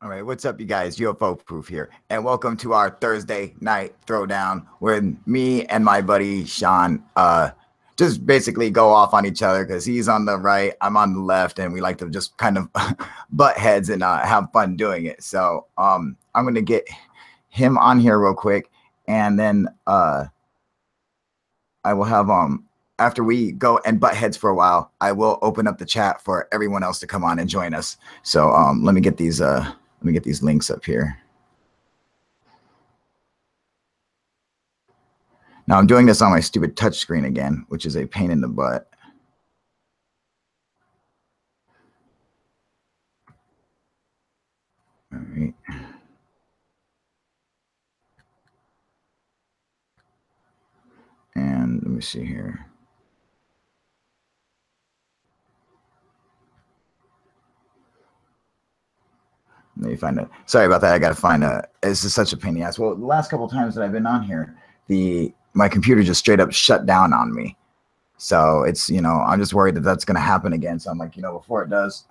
All right, what's up, you guys? UFO Proof here, and welcome to our Thursday night throwdown, where me and my buddy Sean just basically go off on each other because he's on the right, I'm on the left, and we like to just kind of butt heads and have fun doing it. So I'm gonna get him on here real quick, and then I will have after we go and butt heads for a while, I will open up the chat for everyone else to come on and join us. So let me get these links up here. Now I'm doing this on my stupid touch screen again, which is a pain in the butt. All right. And let me see here. Let me find it. Sorry about that. I got to find a. This is such a pain in the ass. Well, the last couple of times that I've been on here, my computer just straight up shut down on me. So it's, I'm just worried that that's going to happen again. So I'm like, before it does,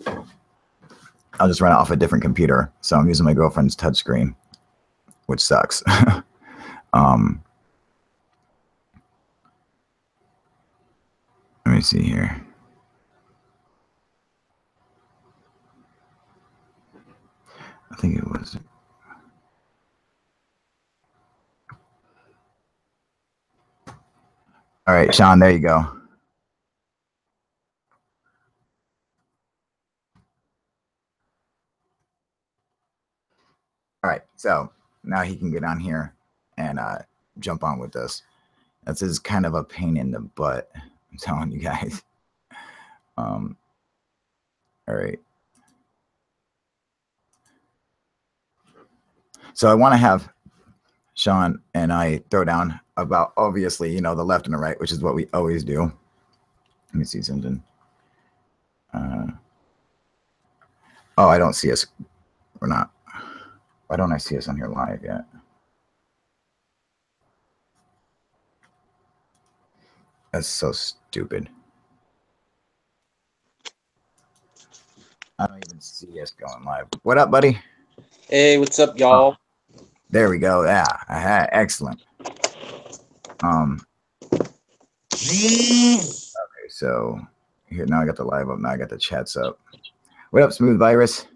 I'll just run it off a different computer. So I'm using my girlfriend's touchscreen, which sucks. Let me see here. I think it was. All right, Sean, there you go. All right, so now he can get on here and jump on with us. This is kind of a pain in the butt, I'm telling you guys. All right. So I want to have Sean and I throw down about, obviously, the left and the right, which is what we always do. Let me see something. Oh, I don't see us. We're not. Why don't I see us on here live yet? That's so stupid. I don't even see us going live. What up, buddy? Hey, what's up, y'all? Oh, there we go. Yeah, excellent. Okay, so here now I got the live up. Now I got the chats up. What up, Smooth Virus?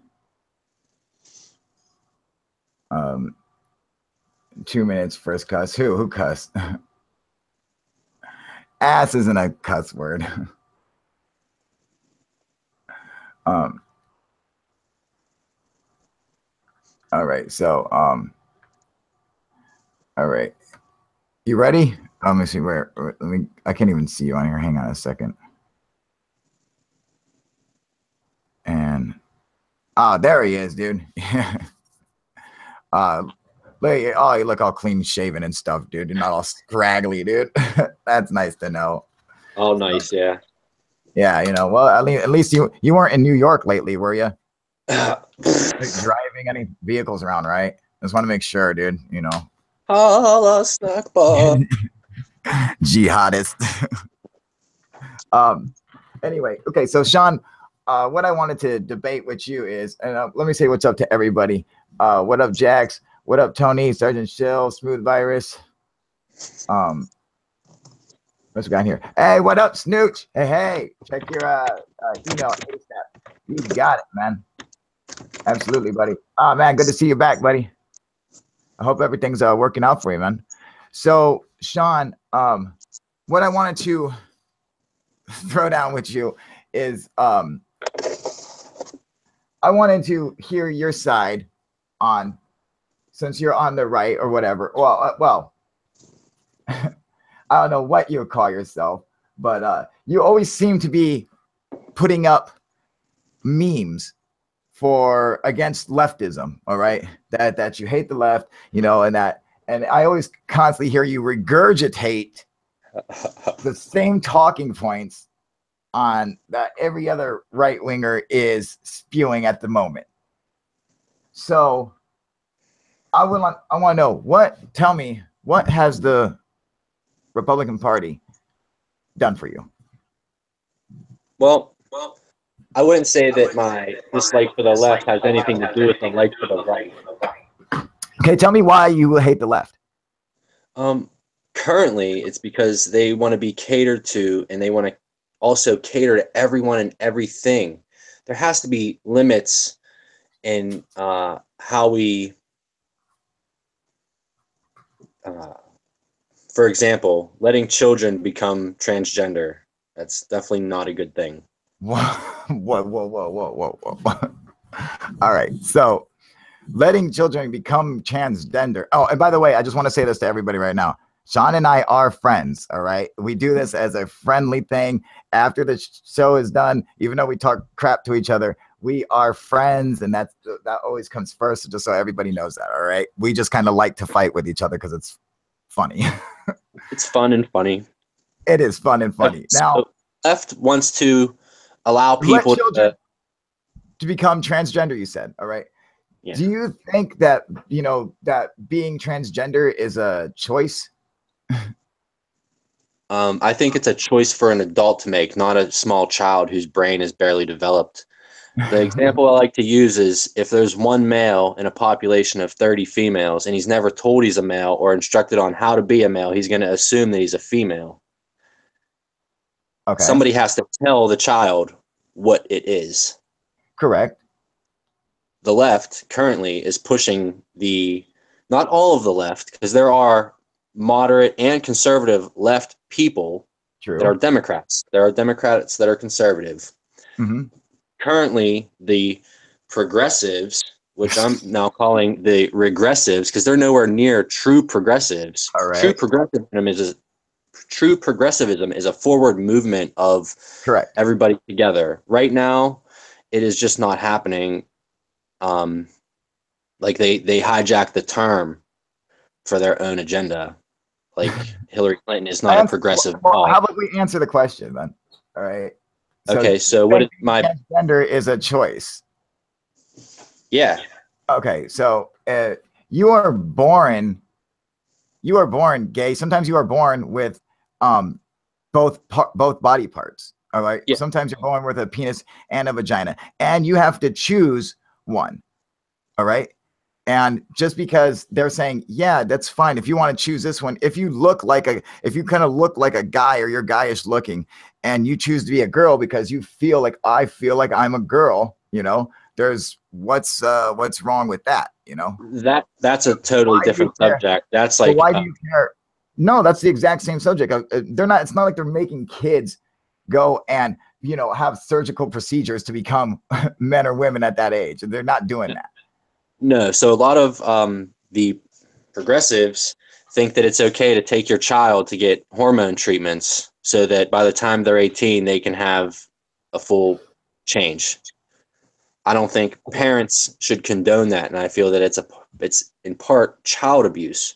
2 minutes first cuss. Who cussed? Ass isn't a cuss word. All right, so all right, you ready? Let me see where. I can't even see you on here. Hang on a second. And there he is, dude. You look all clean shaven and stuff, dude. You're not all scraggly, dude. That's nice to know. Oh, nice, yeah. Yeah, well, at least you weren't in New York lately, were you? Driving any vehicles around, right? Just want to make sure, dude. Holla, snack bar. Jihadist. Anyway, okay, so Sean, what I wanted to debate with you is, and let me say what's up to everybody. What up, Jax? What up, Tony? Sergeant Shill, Smooth Virus. What's we got here? Hey, what up, Snooch? Hey, check your email ASAP. You got it, man. Absolutely, buddy. Oh, man, good to see you back, buddy. I hope everything's working out for you, man. So, Sean, what I wanted to throw down with you is I wanted to hear your side on, since you're on the right or whatever. Well, I don't know what you would call yourself, but you always seem to be putting up memes against leftism. All right, that you hate the left, and I always constantly hear you regurgitate the same talking points on that every other right winger is spewing at the moment. So I want to know tell me, what has the Republican Party done for you? Well, I wouldn't say that my dislike for the left has anything to do with the like for the right. Okay, tell me why you hate the left. Currently, it's because they want to be catered to, and they want to also cater to everyone and everything. There has to be limits in how we, for example, letting children become transgender. That's definitely not a good thing. Whoa. All right, so letting children become transgender. Oh, and by the way, I just want to say this to everybody right now. Sean and I are friends, all right? We do this as a friendly thing. After the show is done, even though we talk crap to each other, we are friends, and that always comes first, just so everybody knows that, all right? We just kind of like to fight with each other because it's funny. It's fun and funny. It is fun and funny. So now, left wants to allow people to become transgender, you said, all right? Yeah. Do you think that, that being transgender is a choice? I think it's a choice for an adult to make, not a small child whose brain is barely developed. The example I like to use is if there's one male in a population of 30 females and he's never told he's a male or instructed on how to be a male, he's going to assume that he's a female. Okay. Somebody has to tell the child what it is. Correct. The left currently is pushing not all of the left, because there are moderate and conservative left people that are Democrats. There are Democrats that are conservative. Mm-hmm. Currently, the progressives, which I'm now calling the regressives, because they're nowhere near true progressives. All right. True progressivism is a forward movement of everybody together. Right now, it is just not happening. Like they hijack the term for their own agenda. Like Hillary Clinton is not a progressive. Well, how about we answer the question then? All right. So what is my gender is a choice? Yeah. Okay, so you are born gay. Sometimes you are born with both body parts. All right. Yeah. Sometimes you're born with a penis and a vagina, and you have to choose one. All right. And just because they're saying, yeah, that's fine. If you want to choose this one, if you kind of look like a guy or you're guyish looking and you choose to be a girl because you feel like I'm a girl, there's what's wrong with that? That's a totally different subject. That's like, why do you care? No, that's the exact same subject. It's not like they're making kids go and, have surgical procedures to become men or women at that age. They're not doing that. No. So a lot of the progressives think that it's okay to take your child to get hormone treatments so that by the time they're 18, they can have a full change. I don't think parents should condone that. And I feel that it's in part child abuse.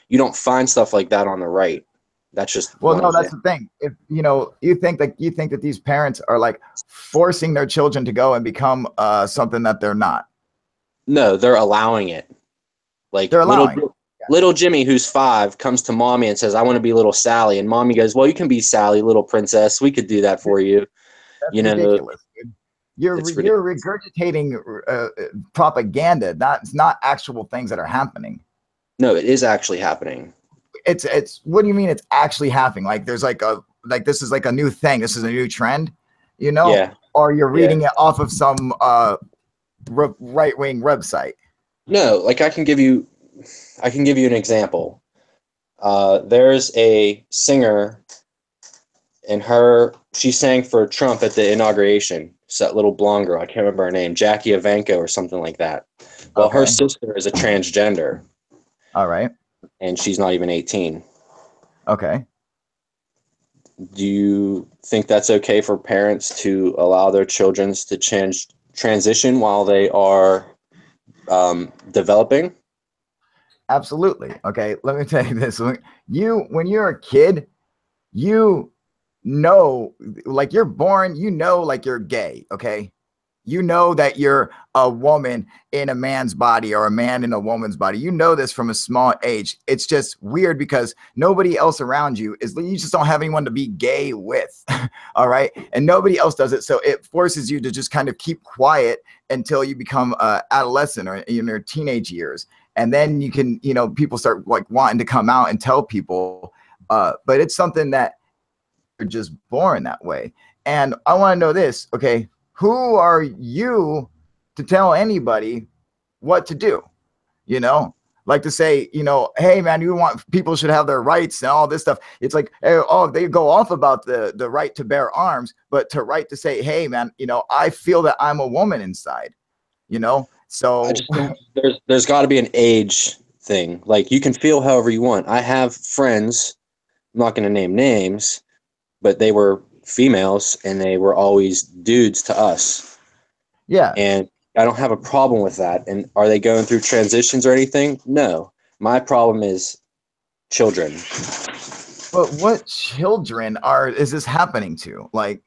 You don't find stuff like that on the right. That's just that's the thing. If you think that these parents are like forcing their children to go and become something that they're not. No, they're allowing it. Like they're allowing little Jimmy, who's 5, comes to mommy and says, "I want to be little Sally," and mommy goes, "Well, you can be Sally, little princess. We could do that for you." That's ridiculous, dude. You're regurgitating propaganda. That's not actual things that are happening. No, it is actually happening. It's what do you mean it's actually happening? Like there's this is like a new thing. This is a new trend, Yeah. Or you're reading it off of some right-wing website. No, like I can give you an example. There's a singer, and she sang for Trump at the inauguration. It's that little blonde girl. I can't remember her name, Jackie Evancho or something like that. Well, her sister is a transgender. All right. And she's not even 18. Okay. Do you think that's okay for parents to allow their children to transition while they are developing? Absolutely. Okay. Let me tell you this. When you're a kid, like you're born, like you're gay. Okay. You know that you're a woman in a man's body or a man in a woman's body. You know this from a small age. It's just weird because nobody else around you is, you just don't have anyone to be gay with. All right. And nobody else does it. So it forces you to just kind of keep quiet until you become adolescent or in your teenage years. And then you can, people start like wanting to come out and tell people. But it's something that you're just born that way. And I want to know this. Okay. Who are you to tell anybody what to do? Like to say, hey man, you want people should have their rights and all this stuff. It's like, oh, they go off about the right to bear arms, but to say, hey man, I feel that I'm a woman inside, so I just think there's got to be an age thing. Like, you can feel however you want. I have friends, I'm not going to name names, but they were females and they were always dudes to us. Yeah. And I don't have a problem with that. And are they going through transitions or anything? No. My problem is children. But what children is this happening to? Like,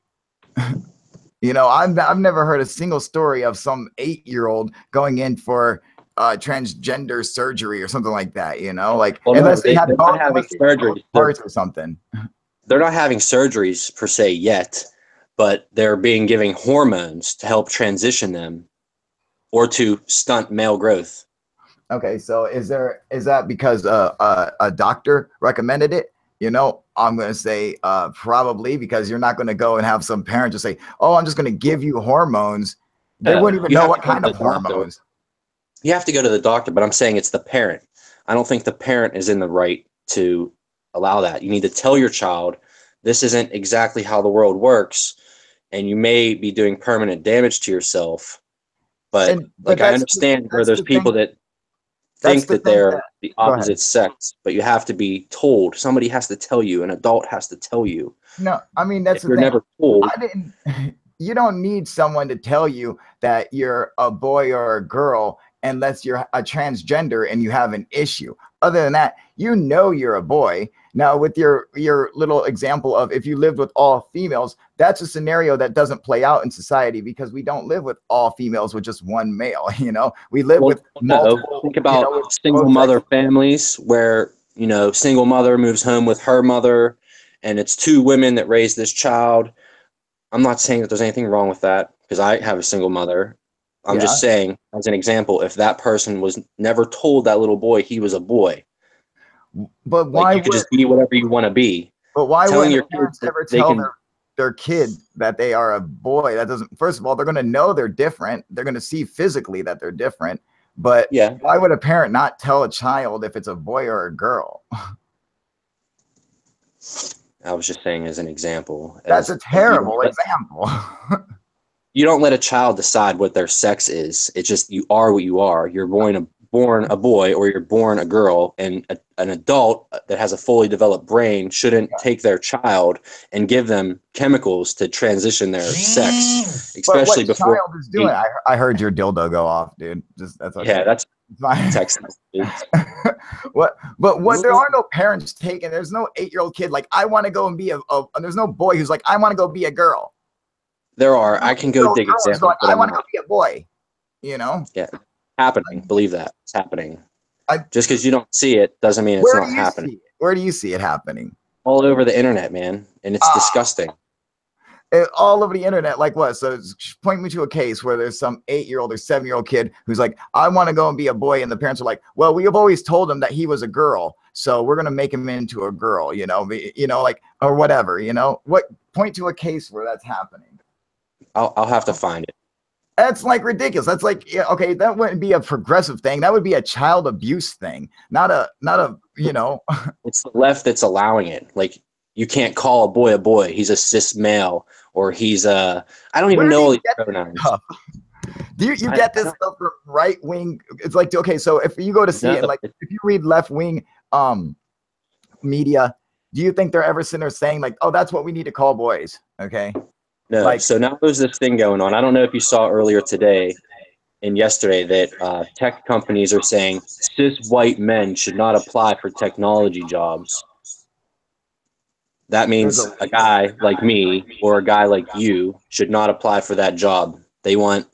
I've never heard a single story of some 8-year-old going in for transgender surgery or something like that, like, well, unless they had having surgery parts or something. They're not having surgeries per se yet, but they're being given hormones to help transition them or to stunt male growth. Okay, so is that because a doctor recommended it? I'm going to say probably, because you're not going to go and have some parent just say, oh, I'm just going to give you hormones. They wouldn't even know what kind of hormones. You have to go to the doctor, but I'm saying it's the parent. I don't think the parent is in the right to allow that. You need to tell your child, this isn't exactly how the world works, and you may be doing permanent damage to yourself. But I understand where there's people that think that they're the opposite sex, but you have to be told. Somebody has to tell you. An adult has to tell you. No, I mean, that's the thing. You're never told. You don't need someone to tell you that you're a boy or a girl unless you're a transgender and you have an issue. Other than that, you're a boy. Now, with your little example of if you lived with all females, that's a scenario that doesn't play out in society because we don't live with all females with just one male. We live with multiple. Think about single mother families where, single mother moves home with her mother and it's 2 women that raise this child. I'm not saying that there's anything wrong with that because I have a single mother. I'm just saying, as an example, if that person was never told that little boy he was a boy, but why you could just be whatever you want to be. But why would your parents ever tell their kid that they are a boy? That doesn't. First of all, they're going to know they're different. They're going to see physically that they're different. But why would a parent not tell a child if it's a boy or a girl? I was just saying as an example. That's a terrible example. You don't let a child decide what their sex is. It's just you are what you are. You're born a boy or you're born a girl, and an adult that has a fully developed brain shouldn't take their child and give them chemicals to transition their sex, especially before. Child is doing. I heard your dildo go off, dude. That's okay. Yeah, that's text message. What? But what? There are no parents taking. There's no 8-year-old kid like I want to go and be and there's no boy who's like I want to go be a girl. There are. I can go dig examples. Like, I want to go be a boy. Yeah. Happening. Believe that. It's happening. Just because you don't see it doesn't mean it's not happening. Where do you see it happening? All over the internet, man. And it's disgusting. All over the internet, like what? So point me to a case where there's some 8-year-old or 7-year-old kid who's like, I want to go and be a boy. And the parents are like, well, we have always told him that he was a girl. So we're going to make him into a girl, like, or whatever, what point to a case where that's happening. I'll have to find it. That's like ridiculous. That's like, okay, that wouldn't be a progressive thing. That would be a child abuse thing, not a. It's the left that's allowing it. Like, you can't call a boy. He's a cis male, or he's a. I don't even know all these pronouns. Do you get this stuff from right wing? It's like, okay, so if you go to see it, like if you read left wing media, do you think they're ever sitting there saying like, oh, that's what we need to call boys? Okay. No, so now there's this thing going on. I don't know if you saw earlier today and yesterday that tech companies are saying cis white men should not apply for technology jobs. That means a guy like me or a guy like you should not apply for that job They want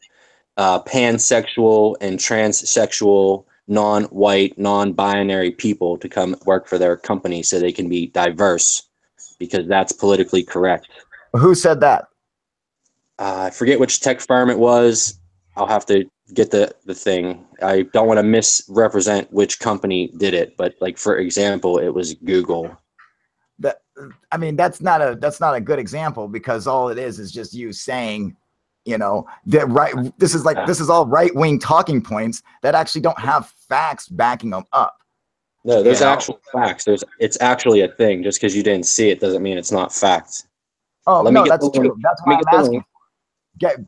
pansexual and transsexual, non-white, non-binary people to come work for their company so they can be diverse because that's politically correct. Who said that? I forget which tech firm it was. I'll have to get the thing. I don't want to misrepresent which company did it, but like for example, it was Google. That, I mean, that's not a good example, because all it is just you saying, you know, that right. This is all right-wing talking points that actually don't have facts backing them up. No, there's actual facts. It's actually a thing. Just because you didn't see it doesn't mean it's not fact. Oh, no, that's true. That's why I'm asking.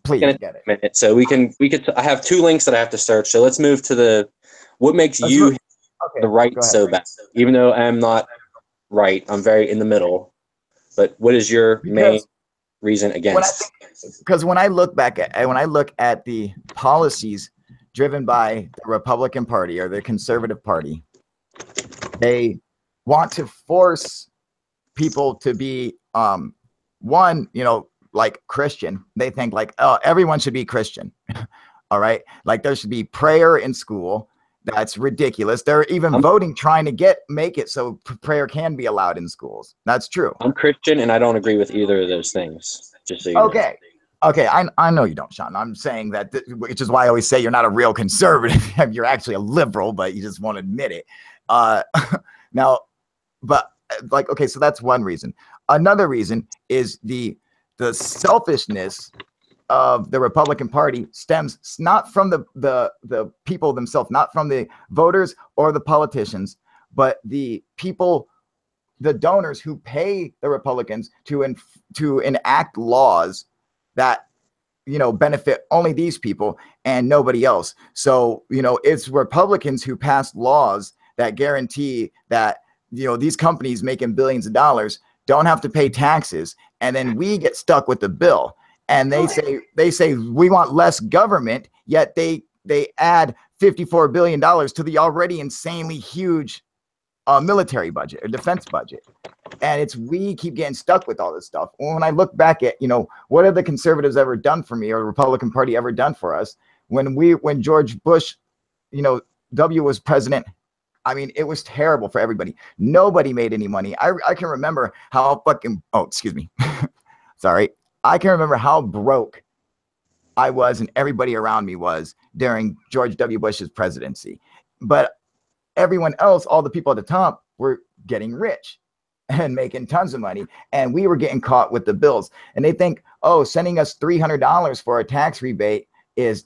Please get it. Minute. So we could. I have two links that I have to search. So let's move to what makes you the right so bad. Even though I'm not right, I'm very in the middle. But what is your main reason against? Because when I look at the policies driven by the Republican Party or the Conservative Party, they want to force people to be one, you know, like Christian. They think like, oh, everyone should be Christian. All right, like there should be prayer in school. That's ridiculous. They're even voting, trying to make it so prayer can be allowed in schools. That's true. I'm Christian, and I don't agree with either of those things. Just so you know. Okay, I know you don't, Sean. I'm saying that, which is why I always say you're not a real conservative. You're actually a liberal, but you just won't admit it. Now, but like, okay, so that's one reason. Another reason is the selfishness of the Republican Party stems not from the people themselves, not from the voters or the politicians, but the people, the donors who pay the Republicans to enact laws that, you know, benefit only these people and nobody else. So, you know, it's Republicans who pass laws that guarantee that, you know, these companies making billions of dollars don't have to pay taxes, and then we get stuck with the bill. And they say we want less government, yet they add $54 billion to the already insanely huge military budget or defense budget. And we keep getting stuck with all this stuff. When I look back at, you know, what have the conservatives ever done for me, or the Republican Party ever done for us? When George Bush, you know, W was president, I mean, it was terrible for everybody. Nobody made any money. I can remember how sorry. I can remember how broke I was and everybody around me was during George W. Bush's presidency. But everyone else, all the people at the top, were getting rich and making tons of money. And we were getting caught with the bills. And they think, oh, sending us $300 for a tax rebate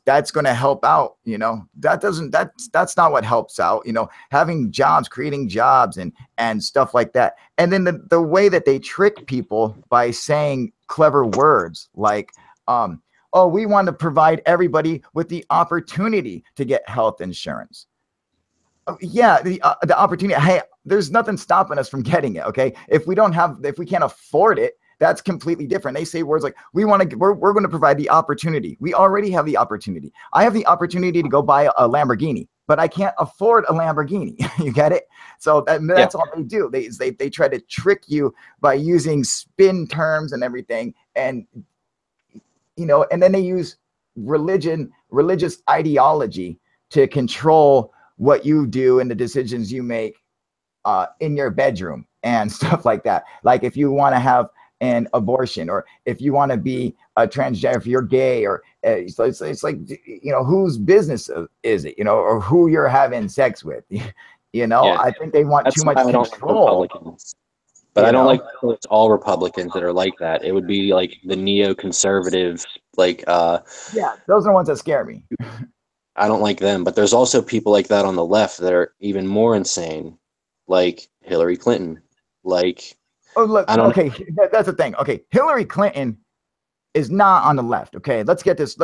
that's going to help out. You know, that's not what helps out, you know, having jobs, creating jobs and stuff like that. And then the way that they trick people by saying clever words like, oh, we want to provide everybody with the opportunity to get health insurance. Yeah, the opportunity. Hey, there's nothing stopping us from getting it. Okay, if we can't afford it, that's completely different. They say words like, we're going to provide the opportunity. We already have the opportunity. I have the opportunity to go buy a Lamborghini, but I can't afford a Lamborghini. You get it? So that's all they do. They try to trick you by using spin terms and everything. And, you know, and then they use religious ideology to control what you do and the decisions you make in your bedroom and stuff like that. Like if you want to have an abortion, or if you want to be a transgender, if you're gay, or it's like, you know, whose business is it, you know, or who you're having sex with, you know? Yeah. I think they want too much control. But I don't like it's all Republicans that are like that. It would be like the neoconservative, like yeah, those are the ones that scare me. I don't like them, but there's also people like that on the left that are even more insane, like Hillary Clinton, like. Oh, look, okay, that's the thing. Okay, Hillary Clinton is not on the left. Okay, let's get this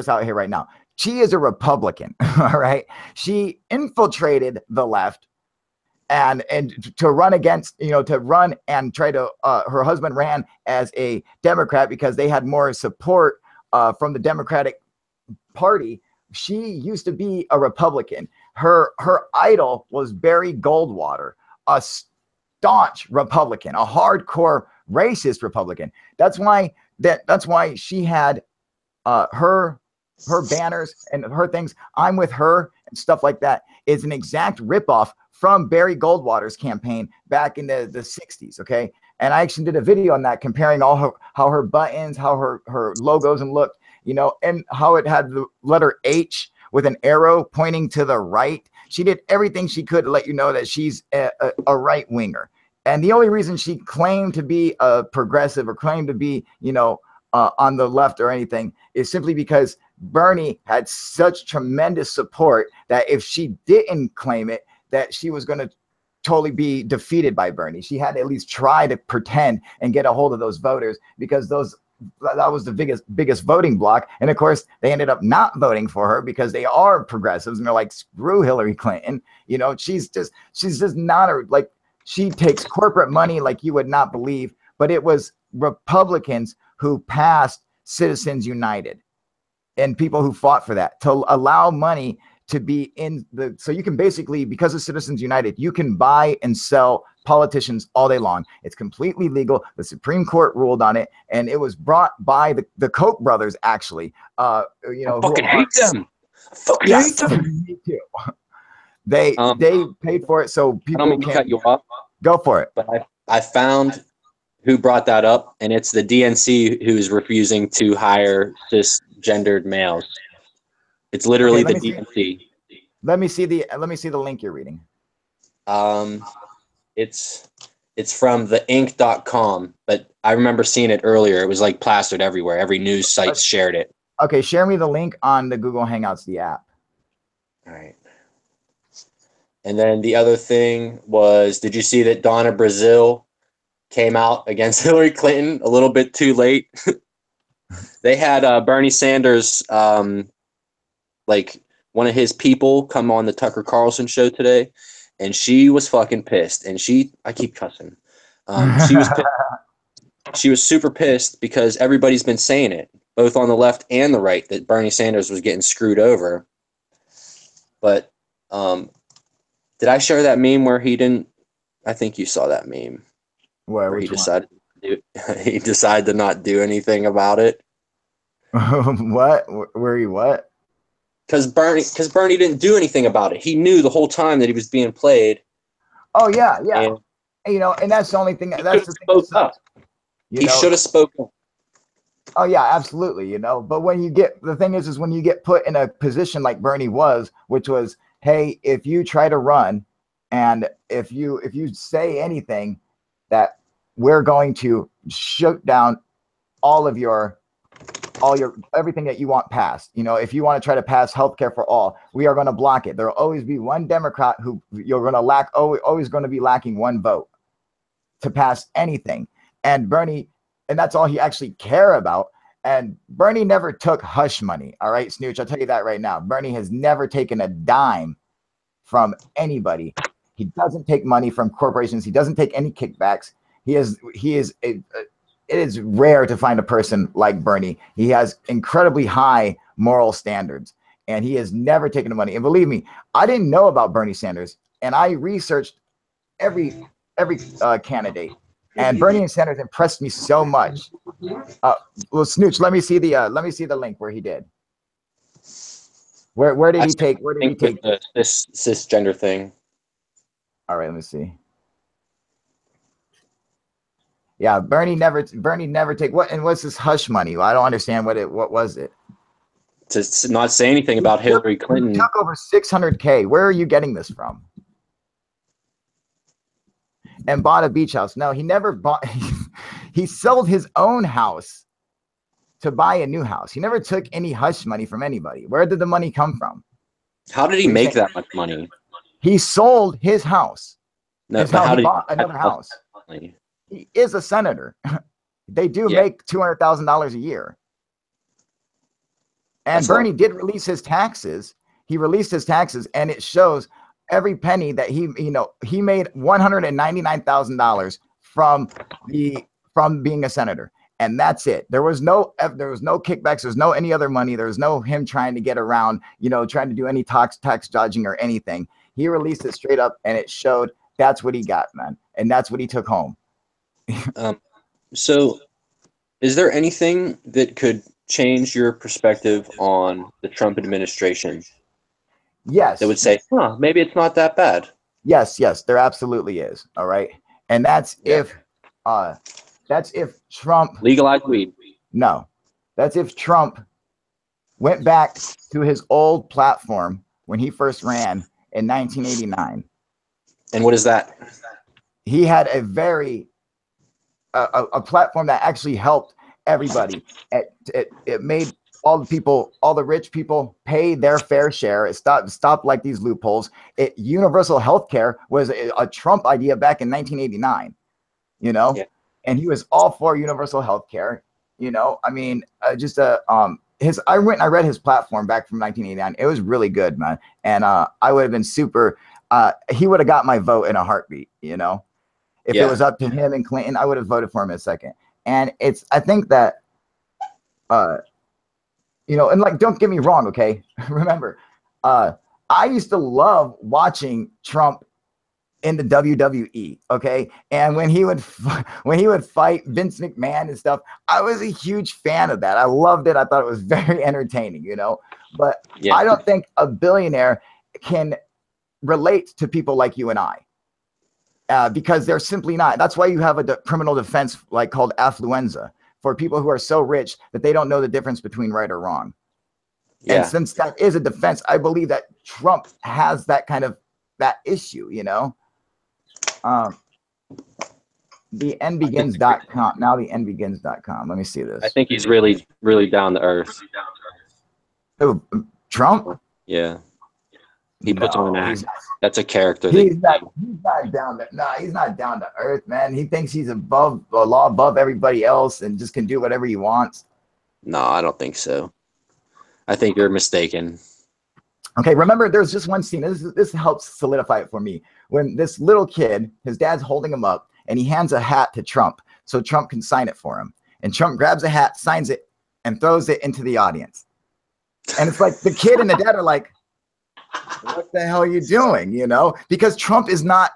out here right now. She is a Republican, all right? She infiltrated the left and to run against, you know, to run and try to, her husband ran as a Democrat because they had more support from the Democratic Party. She used to be a Republican. Her idol was Barry Goldwater, a staunch Republican, a hardcore racist Republican. That's why she had her banners and her things, I'm with her and stuff like that, is an exact ripoff from Barry Goldwater's campaign back in the 60s. Okay. And I actually did a video on that, comparing how her buttons, how her logos and looked, and how it had the letter H with an arrow pointing to the right. She did everything she could to let you know that she's a right winger. And the only reason she claimed to be a progressive or claimed to be, on the left or anything is simply because Bernie had such tremendous support that if she didn't claim it, that she was going to totally be defeated by Bernie. She had to at least try to pretend and get a hold of those voters, because that was the biggest voting block. And of course, they ended up not voting for her because they are progressives and they're like, screw Hillary Clinton. She's just not she takes corporate money like you would not believe. But it was Republicans who passed Citizens United and people who fought for that, to allow money to be so you can basically, because of Citizens United, you can buy and sell politicians all day long. It's completely legal. The Supreme Court ruled on it, and it was brought by the Koch brothers, actually. I fucking hate them. Hate them. Me too. They paid for it, so people I don't mean to cut you off. Go for it. But I found who brought that up, and it's the DNC who's refusing to hire cisgendered males. It's literally the DNC. Let me see the link you're reading. It's from theink.com, but I remember seeing it earlier. It was like plastered everywhere. Every news site shared it. Okay, share me the link on the Google Hangouts, the app. All right. And then the other thing was, did you see that Donna Brazile came out against Hillary Clinton a little bit too late? They had Bernie Sanders, like one of his people, come on the Tucker Carlson show today, and she was fucking pissed. And I keep cussing. She was pissed. She was super pissed because everybody's been saying it, both on the left and the right, that Bernie Sanders was getting screwed over. But did I share that meme where he didn't? I think you saw that meme where he decided to not do anything about it. What? Where he what? Because Bernie didn't do anything about it. He knew the whole time that he was being played. Oh yeah. And that's the only thing. That's the thing. Spoke up. He should have spoken. Oh yeah, absolutely. But when the thing is when you get put in a position like Bernie was, which was, hey, if you try to run, and if you say anything, that we're going to shut down all your everything that you want passed. If you want to try to pass healthcare for all, we are going to block it. There will always be one Democrat who you're going to always going to be lacking one vote to pass anything. And Bernie, and that's all he actually care about. And Bernie never took hush money. All right, Snooch, I'll tell you that right now. Bernie has never taken a dime from anybody. He doesn't take money from corporations. He doesn't take any kickbacks. It is rare to find a person like Bernie. He has incredibly high moral standards, and he has never taken the money. And believe me, I didn't know about Bernie Sanders, and I researched every candidate. And Bernie Sanders impressed me so much. Well, Snooch, let me see the link where he did. Where did he take? Where did he take this cisgender thing? All right, let me see. Yeah, Bernie never take what? And what's this hush money? Well, I don't understand what was it? To not say anything about Hillary Clinton. He took over $600K. Where are you getting this from? And bought a beach house. No, he never bought. He sold his own house to buy a new house. He never took any hush money from anybody. Where did the money come from? How did he make that much money? He sold his house. No, but he bought another house. He is a senator. They do make $200,000 a year. And Bernie did release his taxes. He released his taxes, and it shows every penny that he made $199,000 from being a senator. And that's it. There was no kickbacks. There's no any other money. There was no him trying to get around, trying to do any tax dodging or anything. He released it straight up, and it showed that's what he got, man. And that's what he took home. So is there anything that could change your perspective on the Trump administration? Yes. That would say, maybe it's not that bad. Yes, there absolutely is. All right. And that's if Trump legalized weed. No. That's if Trump went back to his old platform when he first ran in 1989. And what is that? He had a very a platform that actually helped everybody. It made all the people, all the rich people, pay their fair share. It stopped like these loopholes. Universal health care was a Trump idea back in 1989, you know, and he was all for universal health care. You know, I mean, I went and I read his platform back from 1989. It was really good, man. And I would have been super, he would have got my vote in a heartbeat, you know. If it was up to him and Clinton, I would have voted for him in a second. And I think that, you know, and like, don't get me wrong, okay? Remember, I used to love watching Trump in the WWE, okay? And when he would fight Vince McMahon and stuff, I was a huge fan of that. I loved it. I thought it was very entertaining, you know? But I don't think a billionaire can relate to people like you and I. Because they're simply not. That's why you have a criminal defense like called affluenza for people who are so rich that they don't know the difference between right or wrong. And since that is a defense, I believe that Trump has that kind of that issue, you know. The endbegins.com. Now the endbegins.com. Let me see this. I think he's really, really down to earth. Oh, Trump? Yeah. He puts on an act. That's a character. He's not down to. No, he's not down to earth, man. He thinks he's above the law, above everybody else, and just can do whatever he wants. No, I don't think so. I think you're mistaken. Okay, remember, there's just one scene. This helps solidify it for me. When this little kid, his dad's holding him up, and he hands a hat to Trump so Trump can sign it for him. And Trump grabs a hat, signs it, and throws it into the audience. And it's like the kid and the dad are like, what the hell are you doing? You know, because Trump he's not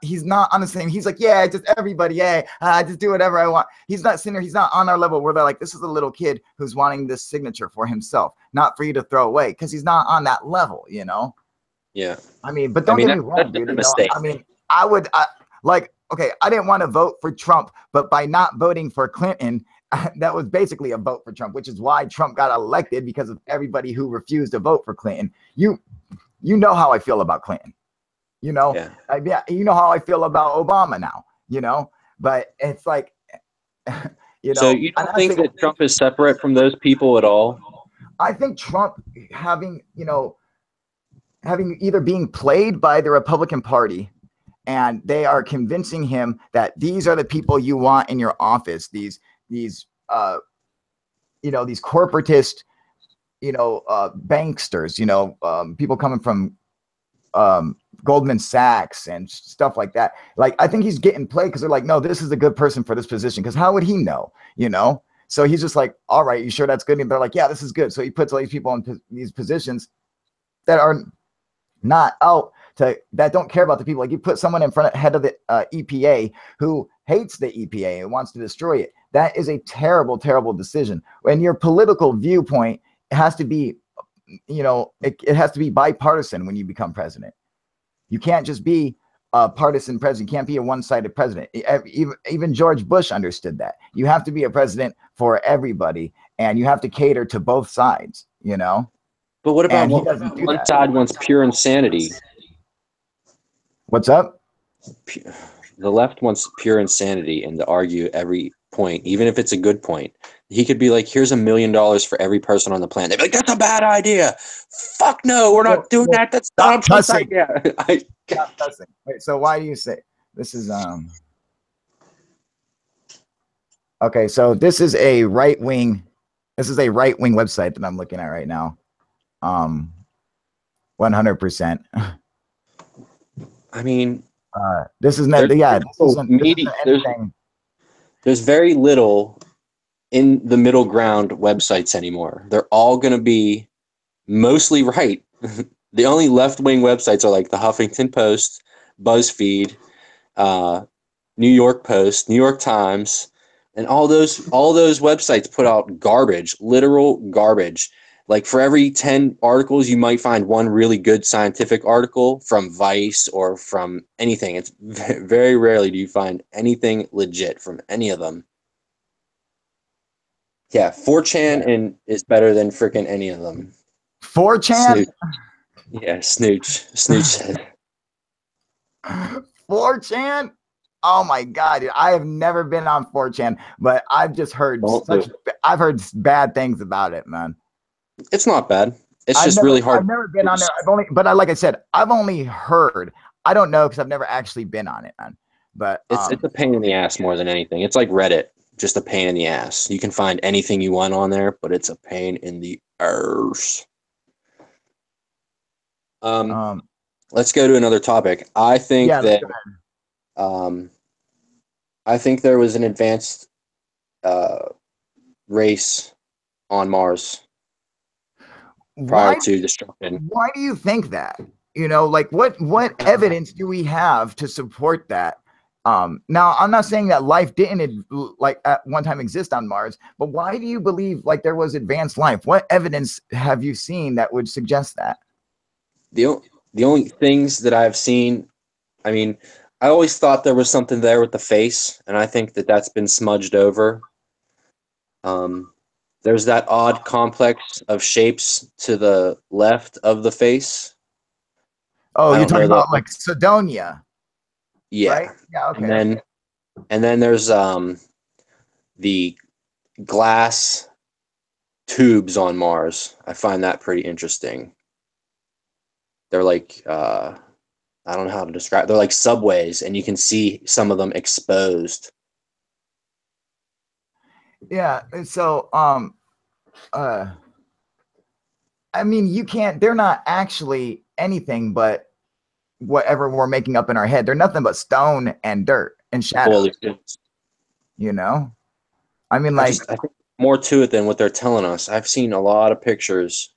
on the same. He's like, yeah, just everybody. Yeah, I just do whatever I want. He's not sitting there. He's not on our level where they're like, this is a little kid who's wanting this signature for himself, not for you to throw away. Cause he's not on that level, you know? Yeah. I mean, but don't get me wrong, dude. You know, I mean, okay, I didn't want to vote for Trump, but by not voting for Clinton, that was basically a vote for Trump, which is why Trump got elected, because of everybody who refused to vote for Clinton. You know how I feel about Clinton, you know, you know how I feel about Obama now, you know, but it's like, you know. So you don't think that Trump is separate from those people at all? I think Trump having either being played by the Republican Party, and they are convincing him that these are the people you want in your office. These corporatist, banksters, people coming from Goldman Sachs and stuff like that. Like, I think he's getting played because they're like, no, this is a good person for this position. Because how would he know, So he's just like, all right, you sure that's good? And they're like, yeah, this is good. So he puts all these people in these positions that are not that don't care about the people. Like, you put someone in front of head of the EPA who hates the EPA and wants to destroy it. That is a terrible, terrible decision. When your political viewpoint has to be, it has to be bipartisan when you become president. You can't just be a partisan president. You can't be a one-sided president. Even George Bush understood that. You have to be a president for everybody, and you have to cater to both sides, But what about one side wants pure insanity? What's up? The left wants pure insanity and to argue every point, even if it's a good point. He could be like, here's $1 million for every person on the planet. They'd be like, that's a bad idea. Fuck no, we're not doing that. That's not Trump's idea. Stop cussing. Wait, so why do you say this is okay, so this is a right-wing website that I'm looking at right now. 100%. I mean, this is not, there's very little in the middle ground websites anymore. They're all going to be mostly right. The only left-wing websites are like the Huffington Post, BuzzFeed, New York Post, New York Times, And all those websites put out garbage, literal garbage. Like for every 10 articles, you might find one really good scientific article from Vice or from anything. It's very rarely do you find anything legit from any of them. Yeah, 4chan and is better than freaking any of them. 4chan? Snooch. Yeah, Snooch said. 4chan? Oh my God, dude. I have never been on 4chan, but I've just heard I've heard bad things about it, man. It's not bad. It's just really hard. I've never been on there. But like I said, I've only heard. I don't know because I've never actually been on it, man. But it's a pain in the ass more than anything. It's like Reddit, just a pain in the ass. You can find anything you want on there, but it's a pain in the arse. Let's go to another topic. I think I think there was an advanced race on Mars prior to destruction. Why do you think that? You know, like what evidence do we have to support that? Now, I'm not saying that life didn't like at one time exist on Mars, but why do you believe like there was advanced life? What evidence have you seen that would suggest that? The only things that I've seen, I mean, I always thought there was something there with the face, and I think that that's been smudged over. There's that odd complex of shapes to the left of the face. Oh, you're talking about like Cydonia. Yeah. Right? Yeah, okay. And then there's the glass tubes on Mars. I find that pretty interesting. They're like I don't know how to describe. They're like subways, and you can see some of them exposed. Yeah. So I mean, you can't. They're not actually anything but whatever we're making up in our head. They're nothing but stone and dirt and shadow. You know, I mean, like I think more to it than what they're telling us. I've seen a lot of pictures,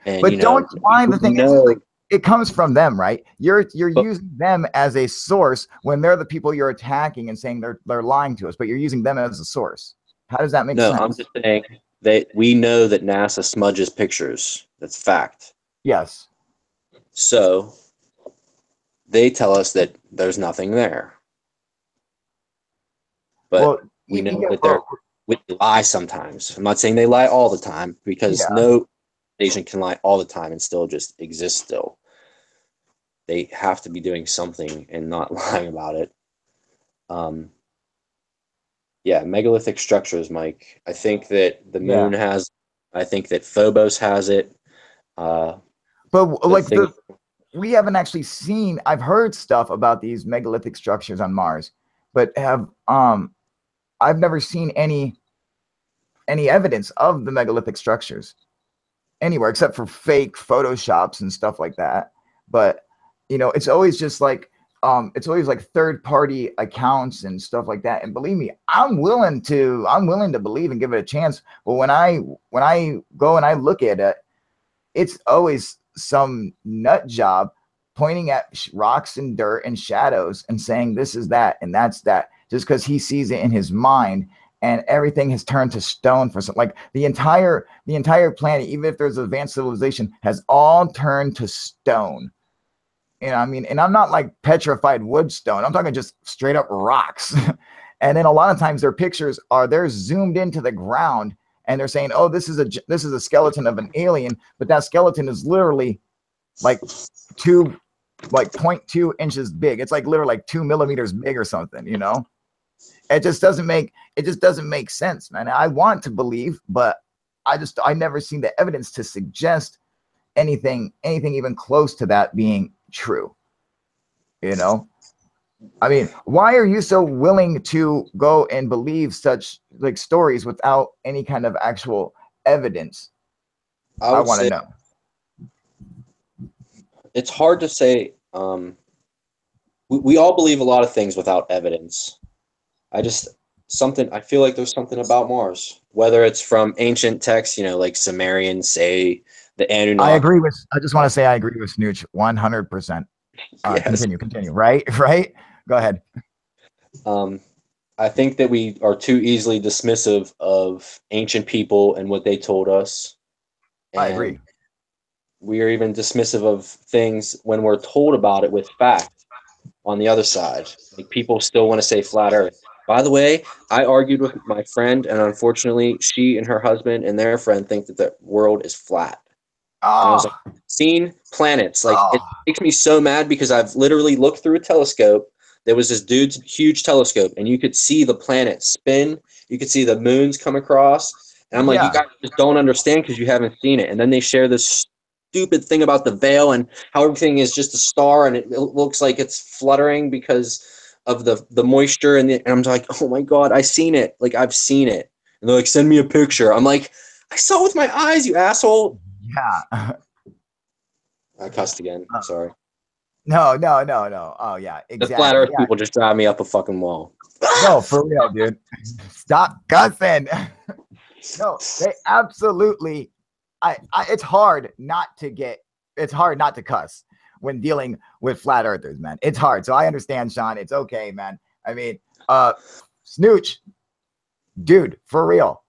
and but don't find the thing is, like, it comes from them, right? You're using them as a source when they're the people you're attacking and saying they're lying to us, but you're using them as a source. How does that make sense? No, I'm just saying we know that NASA smudges pictures. That's fact. Yes. So they tell us that there's nothing there. But we know that we lie sometimes. I'm not saying they lie all the time, because no nation can lie all the time and still just exist still. They have to be doing something and not lying about it. Yeah, megalithic structures, Mike. I think that the moon has. I think that Phobos has it. But like we haven't actually seen. I've heard stuff about these megalithic structures on Mars, but I've never seen any evidence of the megalithic structures anywhere except for fake photoshops and stuff like that. But you know, it's always just like it's always like third-party accounts and stuff like that. And believe me, I'm willing to believe and give it a chance. But when I go and I look at it, it's always some nut job pointing at rocks and dirt and shadows and saying this is that and that's that, just because he sees it in his mind. And everything has turned to stone for something. Like the entire planet, even if there's advanced civilization, has all turned to stone. You know, I mean, and I'm not like petrified wood stone. I'm talking just straight up rocks. And then a lot of times their pictures they're zoomed into the ground and they're saying, oh, this is a skeleton of an alien, but that skeleton is literally like 0.2 inches big. It's like literally like 2 millimeters big or something, you know? It just doesn't make sense, man. I want to believe, but I never seen the evidence to suggest anything even close to that being true. You know, I mean, why are you so willing to go and believe such like stories without any kind of actual evidence? I want to know. It's hard to say. We all believe a lot of things without evidence. I feel like there's something about Mars, whether it's from ancient texts, you know, like Sumerians say the Anunnaki. I just want to say I agree with Snooch 100%. Yes. Continue. Right. Go ahead. I think that we are too easily dismissive of ancient people and what they told us, I and agree. we are even dismissive of things when we're told about it with fact on the other side. Like people still want to say flat Earth. By the way, I argued with my friend, and unfortunately, she and her husband and their friend think that the world is flat. And I was like, Oh, seen planets. Like it oh, makes me so mad because I've literally looked through a telescope. There was this dude's huge telescope, and you could see the planets spin. You could see the moons come across. And I'm like, you yeah. guys just don't understand because you haven't seen it. And then they share this stupid thing about the veil and how everything is just a star and it looks like it's fluttering because of the moisture. And I'm like, oh my God, I seen it. Like, I've seen it. And they're like, send me a picture. I'm like, I saw it with my eyes, you asshole. Yeah. I cussed again. Sorry. No, no, no, no. Oh, yeah, The flat exactly. Earth Yeah. people just drive me up a fucking wall. No, for real, dude. Stop cussing. No, they absolutely. It's hard not to get. It's hard not to cuss when dealing with flat earthers, man. It's hard. So I understand, Sean. It's okay, man. I mean, Snooch, dude, for real.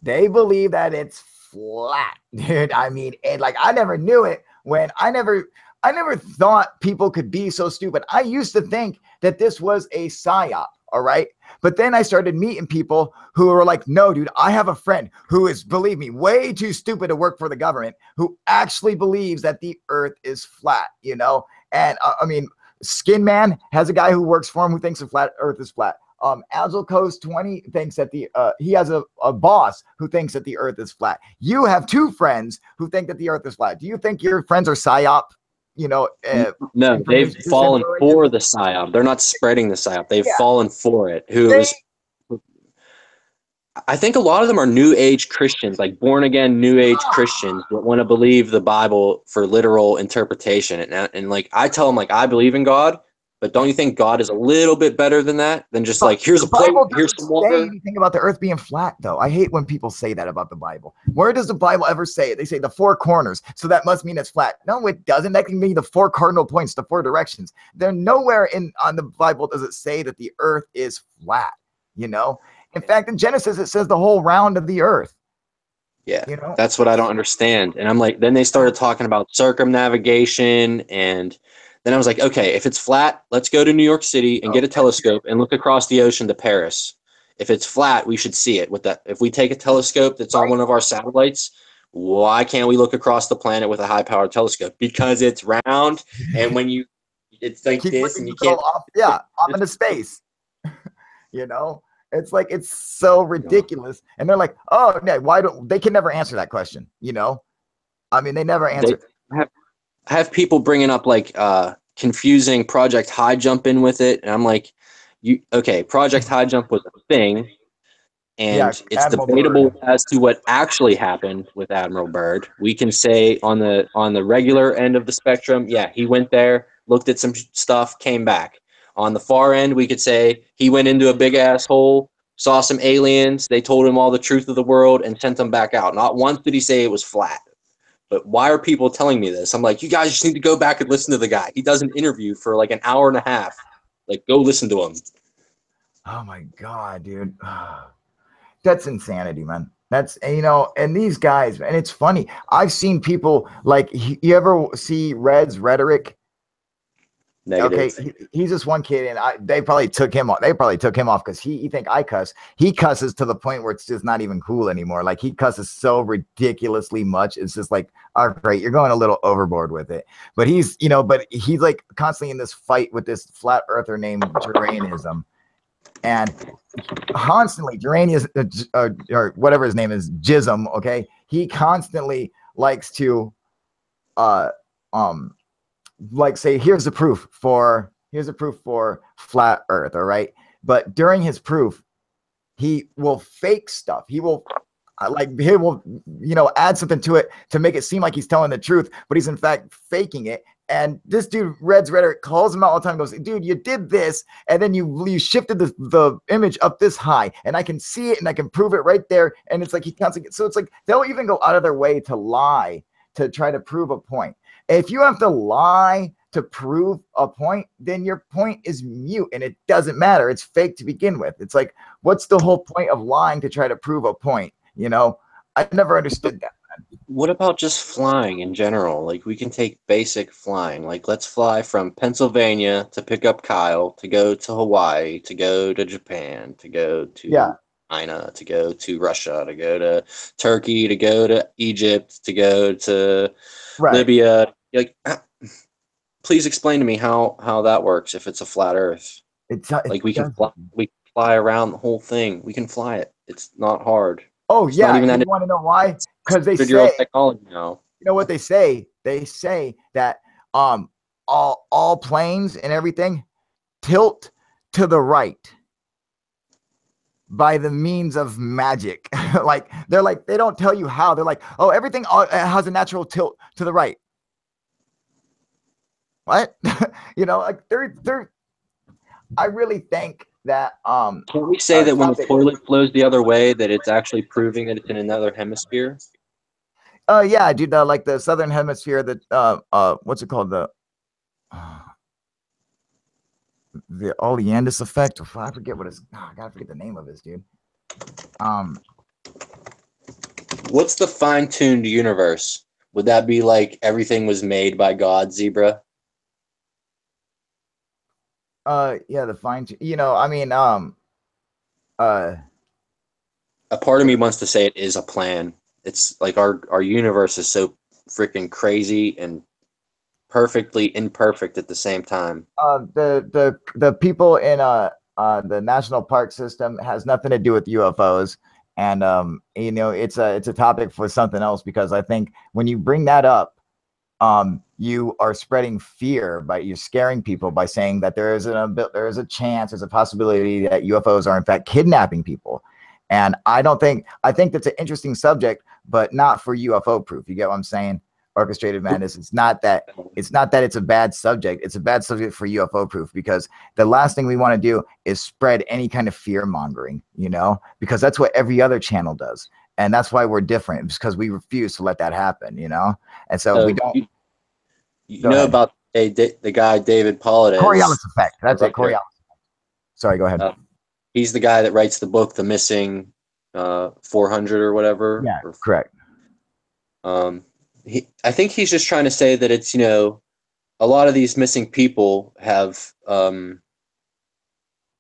They believe that it's flat, dude. I mean, like I never knew it when I never thought people could be so stupid. I used to think that this was a psyop, all right? But then I started meeting people who were like, no, dude, I have a friend who is, believe me, way too stupid to work for the government, who actually believes that the earth is flat, you know? And I mean, Skin Man has a guy who works for him who thinks the flat earth is flat. Agile Coast 20 thinks that he has a boss who thinks that the earth is flat. You have two friends who think that the earth is flat. Do you think your friends are psyop? You know, No, they've information fallen disinformation? for the psyop. They're not spreading the psyop. They've Yeah, fallen for it. Who it they was I think a lot of them are new age Christians, like born again new age Christians that want to believe the Bible for literal interpretation. And like I tell them, like I believe in God, but don't you think God is a little bit better than that? Than just But like here's the a plate, Bible here's doesn't some say water. anything about the earth being flat, though. I hate when people say that about the Bible. Where does the Bible ever say it? They say the four corners, so that must mean it's flat. No, it doesn't. That can mean the four cardinal points, the four directions. There nowhere on the Bible does it say that the earth is flat. You know, in fact, in Genesis it says the whole round of the earth. Yeah, You know, that's what I don't understand. And I'm like, then they started talking about circumnavigation. And then I was like, okay, if it's flat, let's go to New York City and oh, get a telescope and look across the ocean to Paris. If it's flat, we should see it with that. If we take a telescope that's on right? one of our satellites, why can't we look across the planet with a high powered telescope? Because it's round. And when you, it's like Keep this looking and you to go can't, off, yeah, off into space. You know, it's like it's so ridiculous, and they're like, oh no, why don't they can never answer that question? You know, I mean, they never they answer. have people bringing up like confusing Project High Jump in with it, and I'm like, you okay? Project High Jump was a thing, Yeah, and it's Admiral Byrd. debatable as to what actually happened with Admiral Byrd. We can say on the regular end of the spectrum, yeah, he went there, looked at some stuff, came back. On the far end, we could say he went into a big asshole, saw some aliens, they told him all the truth of the world, and sent him back out. Not once did he say it was flat. But why are people telling me this? I'm like, you guys just need to go back and listen to the guy. He does an interview for like an hour and a half. Like, go listen to him. Oh my god, dude, that's insanity, man. That's you know, and these guys, and it's funny. I've seen people like you ever see Red's rhetoric? Okay, Negative. he's this one kid, and they probably took him off. They probably took him off because he think I cuss. He cusses to the point where it's just not even cool anymore. Like he cusses so ridiculously much. It's just like, all right, you're going a little overboard with it. But he's, you know, but he's like constantly in this fight with this flat earther named Juranism, and constantly Juranius or whatever his name is, Jism. Okay, he constantly likes to uh um like say here's a proof for flat earth, all right, but during his proof he will fake stuff. He will he will you know add something to it to make it seem like he's telling the truth, but he's in fact faking it. And this dude Red's rhetoric calls him out all the time, goes, dude, you did this, and then you shifted the image up this high, and I can see it and I can prove it right there. And it's like he constantly, so it's like they'll even go out of their way to lie to try to prove a point. If you have to lie to prove a point, then your point is mute and it doesn't matter. It's fake to begin with. It's like, what's the whole point of lying to try to prove a point? You know, I never understood that. What about just flying in general? Like, we can take basic flying. Like, let's fly from Pennsylvania to pick up Kyle, to go to Hawaii, to go to Japan, to go to China, to go to Russia, to go to Turkey, to go to Egypt, to go to Libya. Like, please explain to me how that works if it's a flat Earth. Like, we can fly around the whole thing. We can fly it. It's not hard. Oh, it's yeah. Not even that you want to know why? Because they say, technology now. You know what they say? They say that all planes and everything tilt to the right by the means of magic. They don't tell you how. They're like, oh, everything has a natural tilt to the right. What? You know, like they're I really think that can we say that when the toilet flows the other way, that it's actually proving that it's in another hemisphere? Yeah, dude, like the southern hemisphere, that what's it called, the Oleandus effect. I forget what it's. I gotta forget the name of this, dude. What's the fine-tuned universe? Would that be like everything was made by God, Zebra? Yeah, the fine-tuned. You know, I mean, a part of me wants to say it is a plan. It's like our universe is so freaking crazy and perfectly imperfect at the same time. The people in the national park system has nothing to do with UFOs, and you know, it's a topic for something else, because I think when you bring that up, you are spreading fear you're scaring people by saying that there is a chance, there's a possibility that UFOs are in fact kidnapping people. And I think that's an interesting subject, but not for UFO proof. You get what I'm saying? Orchestrated madness. It's not that it's a bad subject. It's a bad subject for UFO proof, because the last thing we want to do is spread any kind of fear mongering, you know, because that's what every other channel does. And that's why we're different, because we refuse to let that happen, you know? And so we don't. You know about the guy, David Paulides. Coriolis effect. That's it. Coriolis. Sorry, go ahead. He's the guy that writes the book, The Missing 400 or whatever. Yeah, correct. I think he's just trying to say that it's, you know, a lot of these missing people have, you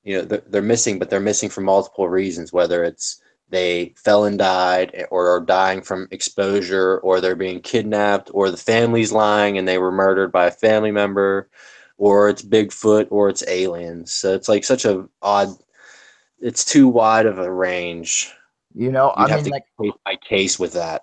know, they're missing, but they're missing for multiple reasons, whether it's they fell and died, or are dying from exposure, or they're being kidnapped, or the family's lying and they were murdered by a family member, or it's Bigfoot, or it's aliens. So it's like such a odd, it's too wide of a range. You know, You'd have to case by case with that.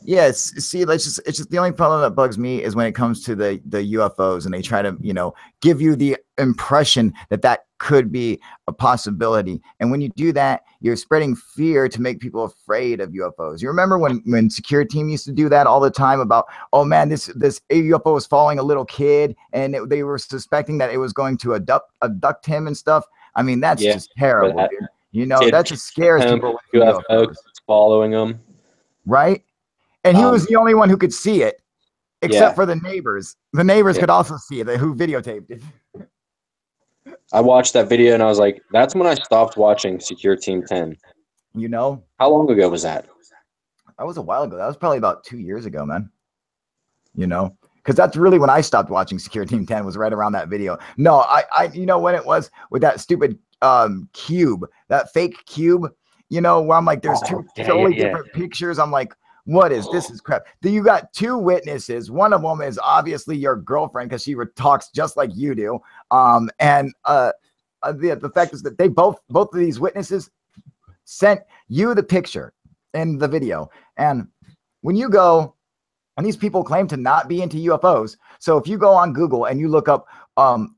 Yes. See, it's just the only problem that bugs me is when it comes to the UFOs, and they try to, you know, give you the impression that could be a possibility. And when you do that, you're spreading fear to make people afraid of UFOs. You remember when Secure Team used to do that all the time about, oh man, this UFO was following a little kid, and they were suspecting that it was going to abduct him and stuff. I mean, that's just terrible, dude. You know, that just scares people with UFOs. Following them. Right? And he was the only one who could see it, except for the neighbors. The neighbors could also see it, who videotaped it. I watched that video and I was like, that's when I stopped watching Secure Team 10. You know? How long ago was that? That was a while ago. That was probably about 2 years ago, man. You know? Because that's really when I stopped watching Secure Team 10, was right around that video. No, I you know when it was with that stupid cube, that fake cube, you know, where I'm like, there's two totally different pictures. I'm like, what is this? Is crap. You got two witnesses. One of them is obviously your girlfriend, because she talks just like you do. And the fact is that they both of these witnesses sent you the picture and the video. And when you go, and these people claim to not be into UFOs. So if you go on Google and you look up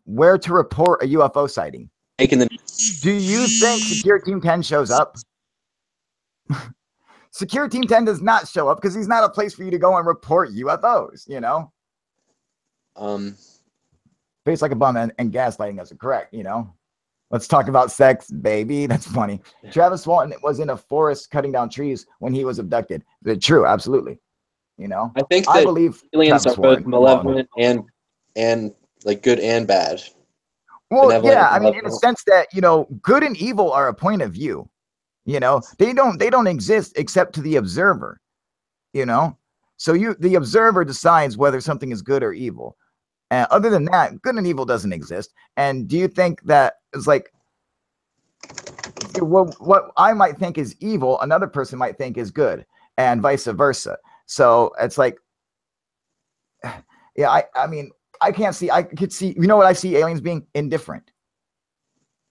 where to report a UFO sighting, do you think Secure Team 10 shows up? Secure Team 10 does not show up, because he's not a place for you to go and report UFOs, you know? Face like a bum and gaslighting us, correct, you know? Let's talk about sex, baby. That's funny. Travis Walton was in a forest cutting down trees when he was abducted. True, absolutely. You know? I think that believe aliens Travis are both malevolent and like good and bad, Well, benevolent yeah, and I mean, in a malevolent. sense that, good and evil are a point of view. They don't exist except to the observer, you know. So the observer decides whether something is good or evil. And other than that, good and evil doesn't exist. And do you think that it's like what I might think is evil, another person might think is good, and vice versa. So it's like, yeah, I mean, I could see, what I see aliens being indifferent,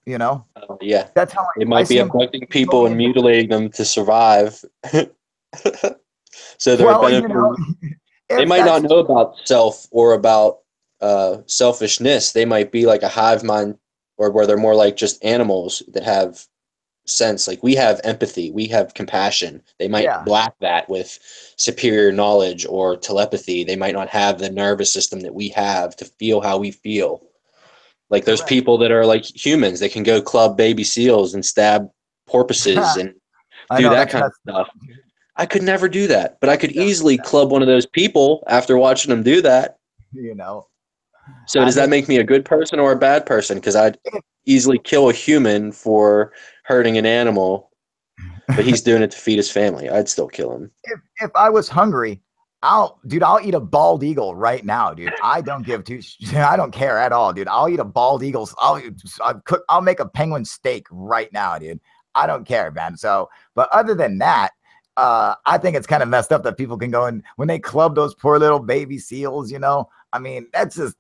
you know, Yeah, that's how they I might be see them abducting being people totally and indifferent. mutilating them to survive. So they're Well, benefiting. They if might not that's know about self or about selfishness. They might be like a hive mind, or where they're more like just animals that have sense. Like we have empathy, we have compassion. They might yeah, lack that with superior knowledge or telepathy. They might not have the nervous system that we have to feel how we feel. Like there's correct. people that are like humans. They can go club baby seals and stab porpoises and I do know that that's kind of messed stuff. up, dude. I could never do that, but I could That's easily club one of those people after watching them do that. you know, So I does that mean, make me a good person or a bad person? Because I'd easily kill a human for hurting an animal, but he's doing it to feed his family. I'd still kill him. if I was hungry, I'll eat a bald eagle right now, dude. I don't give two. I don't care at all, dude. I'll eat a bald eagle. I'll make a penguin steak right now, dude. I don't care, man. So, but other than that, I think it's kind of messed up that people can go and when they club those poor little baby seals, I mean, that's just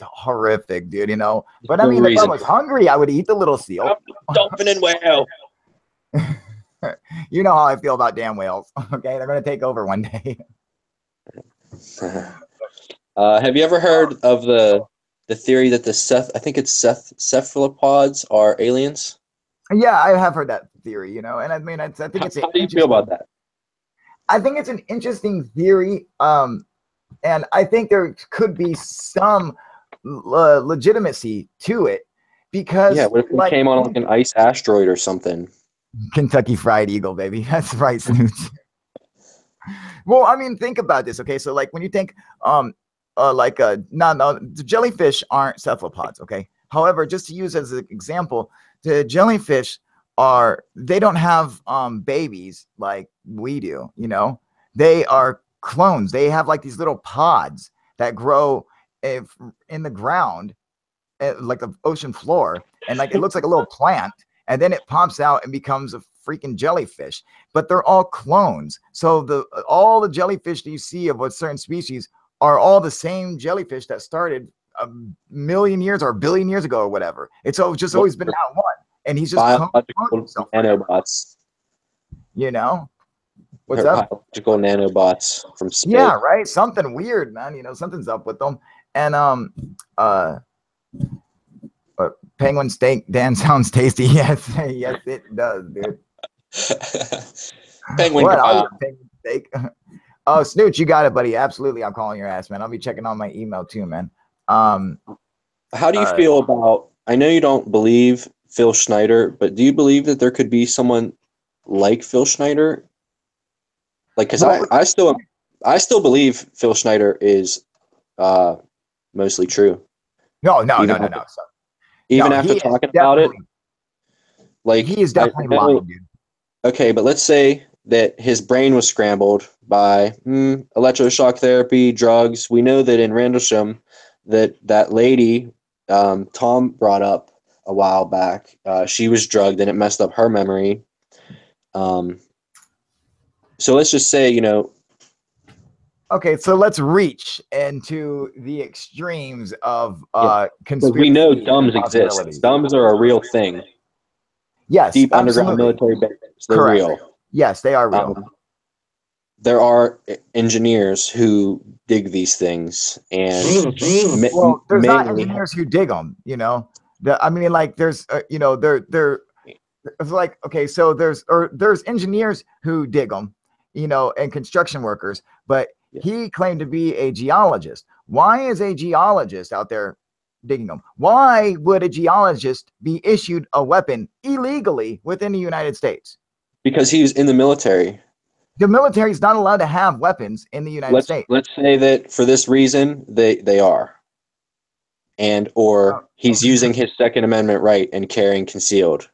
horrific, dude. But I No mean, if I reason. was hungry, I would eat the little I'm seal. dolphin and whale. You know how I feel about damn whales. Okay, they're gonna take over one day. Have you ever heard of the theory that I think it's cephalopods are aliens? Yeah, I have heard that theory, and I mean, I think it's an How do you feel about interesting. that? I think it's an interesting theory, and I think there could be some legitimacy to it Yeah, because, what if we like, came on like an ice asteroid or something? Kentucky Fried Eagle, baby, that's right, Snoots. Well, I mean, think about this. Okay, so like when you think, like no, the jellyfish aren't cephalopods. Okay, however, just to use as an example, the jellyfish they don't have babies like we do. They are clones. They have like these little pods that grow if, in the ground, like the ocean floor, and like it looks like a little plant, and then it pops out and becomes a freaking jellyfish. But they're all clones. So all the jellyfish that you see of a certain species are all the same jellyfish that started a million years or a billion years ago or whatever. It's just What always been that one, and he's just cloned biological himself forever. nanobots? You know what's They're up? biological nanobots from space. Yeah, right. Something weird, man. Something's up with them. And uh penguin steak, Dan, sounds tasty. Yes, yes, it does, dude. Penguin What? I'll eat kebab. a penguin steak. Oh, Snooch, you got it, buddy. Absolutely, I'm calling your ass, man. I'll be checking on my email too, man. Um, How do you uh, feel about? I know you don't believe Phil Schneider, but do you believe that there could be someone like Phil Schneider? Like, because well, I still believe Phil Schneider is uh, mostly true, no, no, no, even no, after no. So, even no, after talking about it. he Like, is I definitely know. lying, dude. Okay, but let's say that his brain was scrambled by electroshock therapy, drugs. We know that in Rendlesham, that lady Tom brought up a while back, she was drugged and it messed up her memory. Um, so let's just say, Okay, so let's reach into the extremes of yeah, because we know conspiracy dumbs exist. possibilities. Dumbs are a real thing. Yes, Deep underground absolutely. military bases, they're Correct. real. Yes, they are real. Um, there are engineers who dig these things and Well, there's not mainly engineers who dig them, I mean, like, there's, they're it's like, okay, so there's engineers who dig them, and construction workers, but yeah, he claimed to be a geologist. Why is a geologist out there digging them? Why would a geologist be issued a weapon illegally within the United States? because he was in the military. The military is not allowed to have weapons in the United Let's States. let's say that for this reason they are. and or he's using his Second Amendment right and carrying concealed.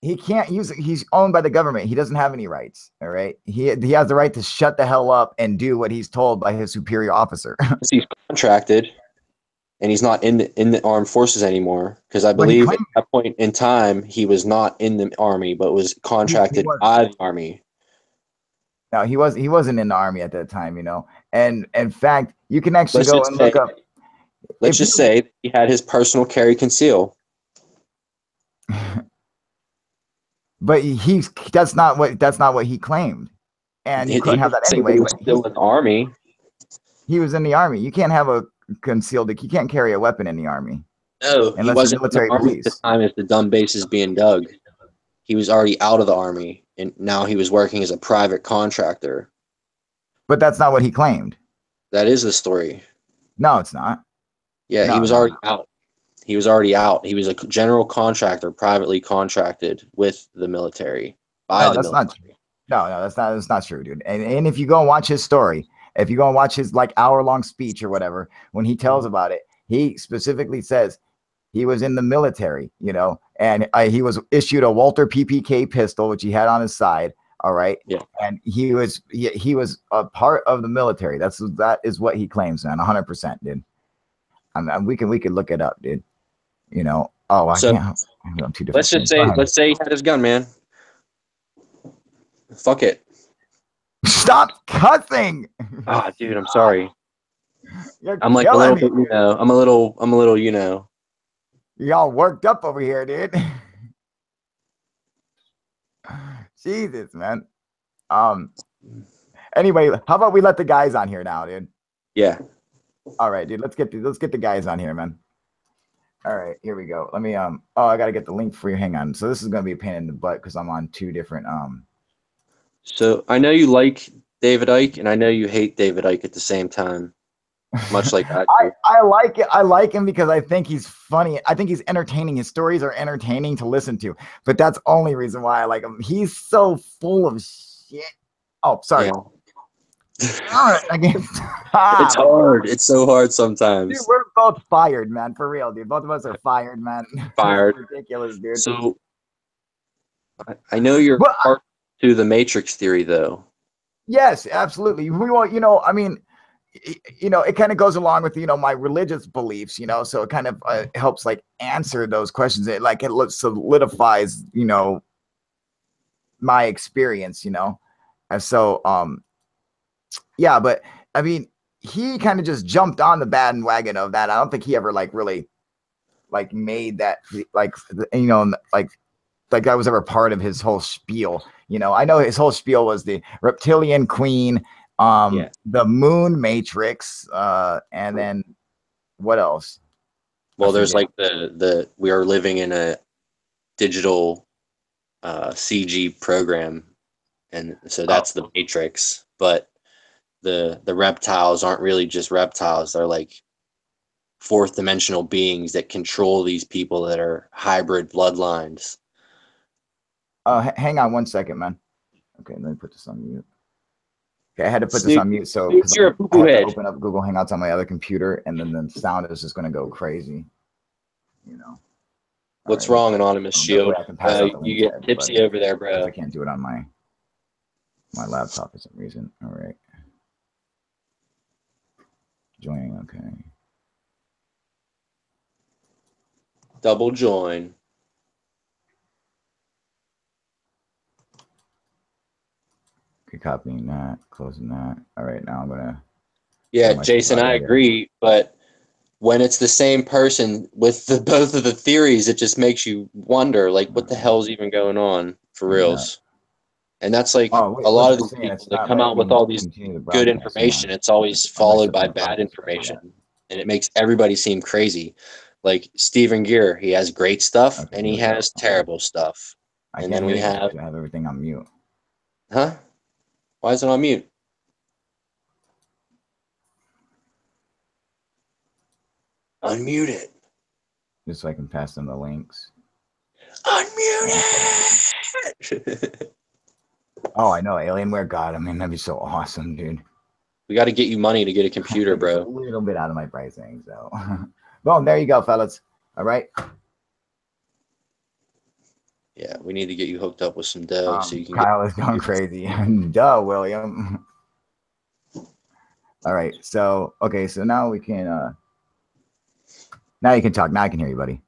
He can't use it. He's owned by the government. He doesn't have any rights. All right. He has the right to shut the hell up and do what he's told by his superior officer. He's contracted, and he's not in the armed forces anymore, because I But he believe at claimed that point in time he was not in the army, but was contracted by the army. No, he wasn't in the army at that time, you know. And in fact, you can actually go and look up. Let's just say he had his personal carry conceal. But that's not what he claimed, and you couldn't have that anyway. He was still in the army. He was in the army. You can't have a concealed. You can't carry a weapon in the army. No, he wasn't military in the army at the time as the dumb base is being dug. He was already out of the army, and now he was working as a private contractor. But that's not what he claimed. That is the story. No, it's not. Yeah, he was already out. He was already out. He was a general contractor, privately contracted with the military by the military. No, that's not true, dude. And if you go and watch his story, if you go and watch his like hour-long speech or whatever, when he tells about it, he specifically says he was in the military, you know, and he was issued a Walter PPK pistol, which he had on his side. All right. Yeah. And he was a part of the military. That is what he claims, man. 100%, dude. We could look it up, dude. You know. Oh, I can't. Let's say he had his gun, man. Fuck it. Stop cussing. Ah, dude, I'm sorry. I'm like a little, you know. I'm a little, you know. You're all worked up over here, dude. Jesus, man. Anyway, how about we let the guys on here now, dude? Yeah. All right, dude. Let's get the guys on here, man. All right, here we go. Let me I gotta get the link for you. Hang on. So this is gonna be a pain in the butt because I'm on two different So I know you like David Icke, and I know you hate David Icke at the same time. Much like I do. I like it. I like him because I think he's funny. I think he's entertaining. His stories are entertaining to listen to. But that's the only reason why I like him. He's so full of shit. Oh, sorry. Yeah. It's hard. It's so hard sometimes. Dude, we're both fired, man. For real, dude. Both of us are fired, man. Fired. Ridiculous, dude. So I know you're part to the Matrix theory, though. Yes, absolutely. We want, you know, I mean, you know, it kind of goes along with, you know, my religious beliefs, you know, so it kind of helps like answer those questions. It solidifies, you know, my experience, you know. And so, yeah, but I mean, he kind of just jumped on the bandwagon of that. I don't think he ever like really like made that like, you know, like that was ever part of his whole spiel. You know, I know his whole spiel was the reptilian queen, the moon matrix, and then what else? Well, there's like the we are living in a digital CG program, and so that's the Matrix. But the reptiles aren't really just reptiles. They're like fourth dimensional beings that control these people that are hybrid bloodlines. Hang on 1 second, man. Okay, let me put this on mute. Okay, I had to put this on mute so I had to open up Google Hangouts on my other computer, and then the sound is just going to go crazy. You know. What's wrong, Anonymous Shield? You get tipsy over there, bro. I can't do it on my laptop for some reason. All right. Joining, okay. Double join. Okay, copying that, closing that. All right, now I'm gonna. Yeah, Jason, I agree, but when it's the same person with both of the theories, it just makes you wonder, like, what the hell's even going on for reals? And that's like a lot of the people that come out with all these good information. It's always followed by bad information, and it makes everybody seem crazy. Like Stephen Gear, he has great stuff and he has terrible stuff. And then we have everything on mute. Huh? Why is it on mute? Unmute it. Just so I can pass them the links. Unmute it. Oh, I know. Alienware. God, I mean, that'd be so awesome, dude. We got to get you money to get a computer, bro. A little bit out of my pricing, so. Boom, there you go, fellas. All right. Yeah, we need to get you hooked up with some dough so you can Kyle is going crazy. Duh, William. All right. So, okay. So now we can, now you can talk. Now I can hear you, buddy.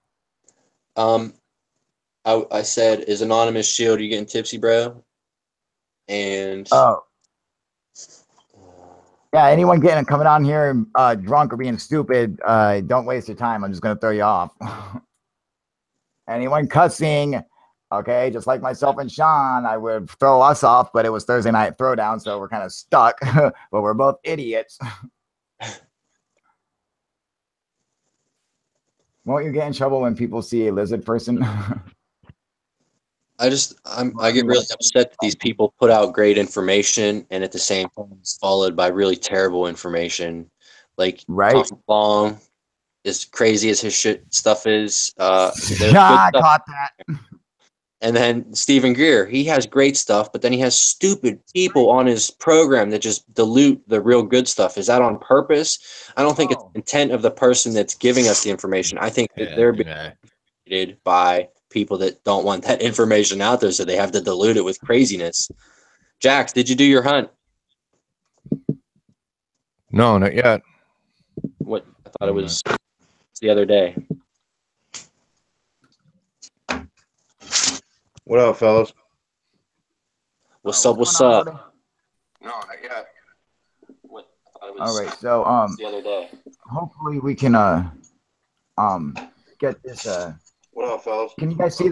I said, is Anonymous Shield, you getting tipsy, bro? And yeah, anyone coming on here drunk or being stupid, don't waste your time. I'm just gonna throw you off. Anyone cussing, okay, just like myself and Sean, I would throw us off, but it was Thursday night throwdown, so we're kind of stuck. But we're both idiots. Won't you get in trouble when people see a lizard person? I get really upset that these people put out great information and at the same time it's followed by really terrible information. Like Tom Long, as crazy as his shit stuff is, I caught that. And then Stephen Greer, he has great stuff, but then he has stupid people on his program that just dilute the real good stuff. Is that on purpose? I don't think it's the intent of the person that's giving us the information. I think that they're being manipulated by people that don't want that information out there, so they have to dilute it with craziness. Jax, did you do your hunt? No, not yet. What? I thought it was the other day. What up, fellas? What's up? What's up? No, not yet. What? All right, so the other day. Hopefully we can get this What up, fellas? Can you guys see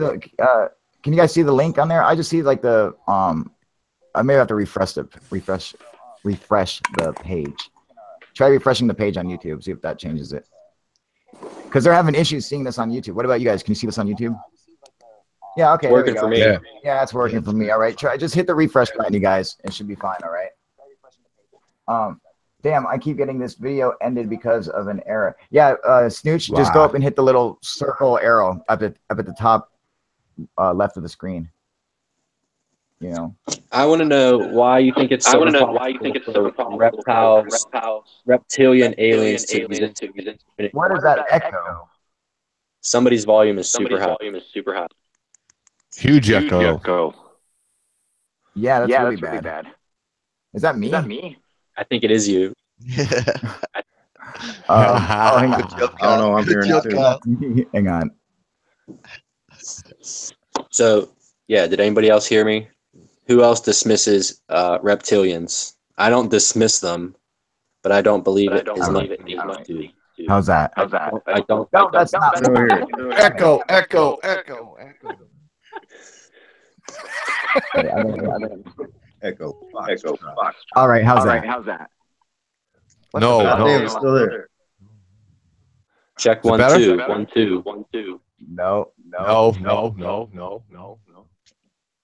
the link on there? I just see like the I may have to refresh the page. Try refreshing the page on YouTube, see if that changes it. Because they're having issues seeing this on YouTube. What about you guys? Can you see this on YouTube? Yeah, okay. It's working for me. Yeah, it's working for me. All right. Just hit the refresh button, you guys. It should be fine. All right. Damn, I keep getting this video ended because of an error. Yeah, Snooch, just go up and hit the little circle arrow up at the top left of the screen. You know. I want to know why you think it's so reptilian aliens to exist. What is that echo? Somebody's volume is super high. Huge echo. Yeah, that's really bad. Is that me? I think it is you. Hang on. I don't know. I'm hearing it too. Hang on. So, yeah, did anybody else hear me? Who else dismisses reptilians? I don't dismiss them, but I don't believe it as much as you do. How's that? I don't. No, that's not. Echo. Echo. All right, how's that? No. It's still there. Check 1 2 1 2. No.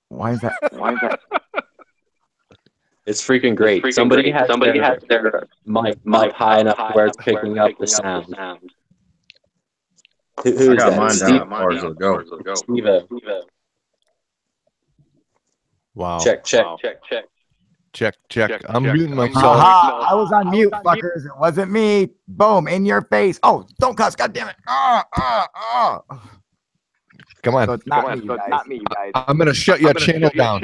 Why is that? It's freaking great. Somebody has their mic high enough to where it's picking up the sound. Who is that? Mine Steve? down. Ours will go. Steve. Wow. Check. I'm muting myself. I was on mute, fuckers. It wasn't me. Boom, in your face. Oh, don't cuss. God damn it. Come on. So it's not me, you guys. I'm going to shut your channel down.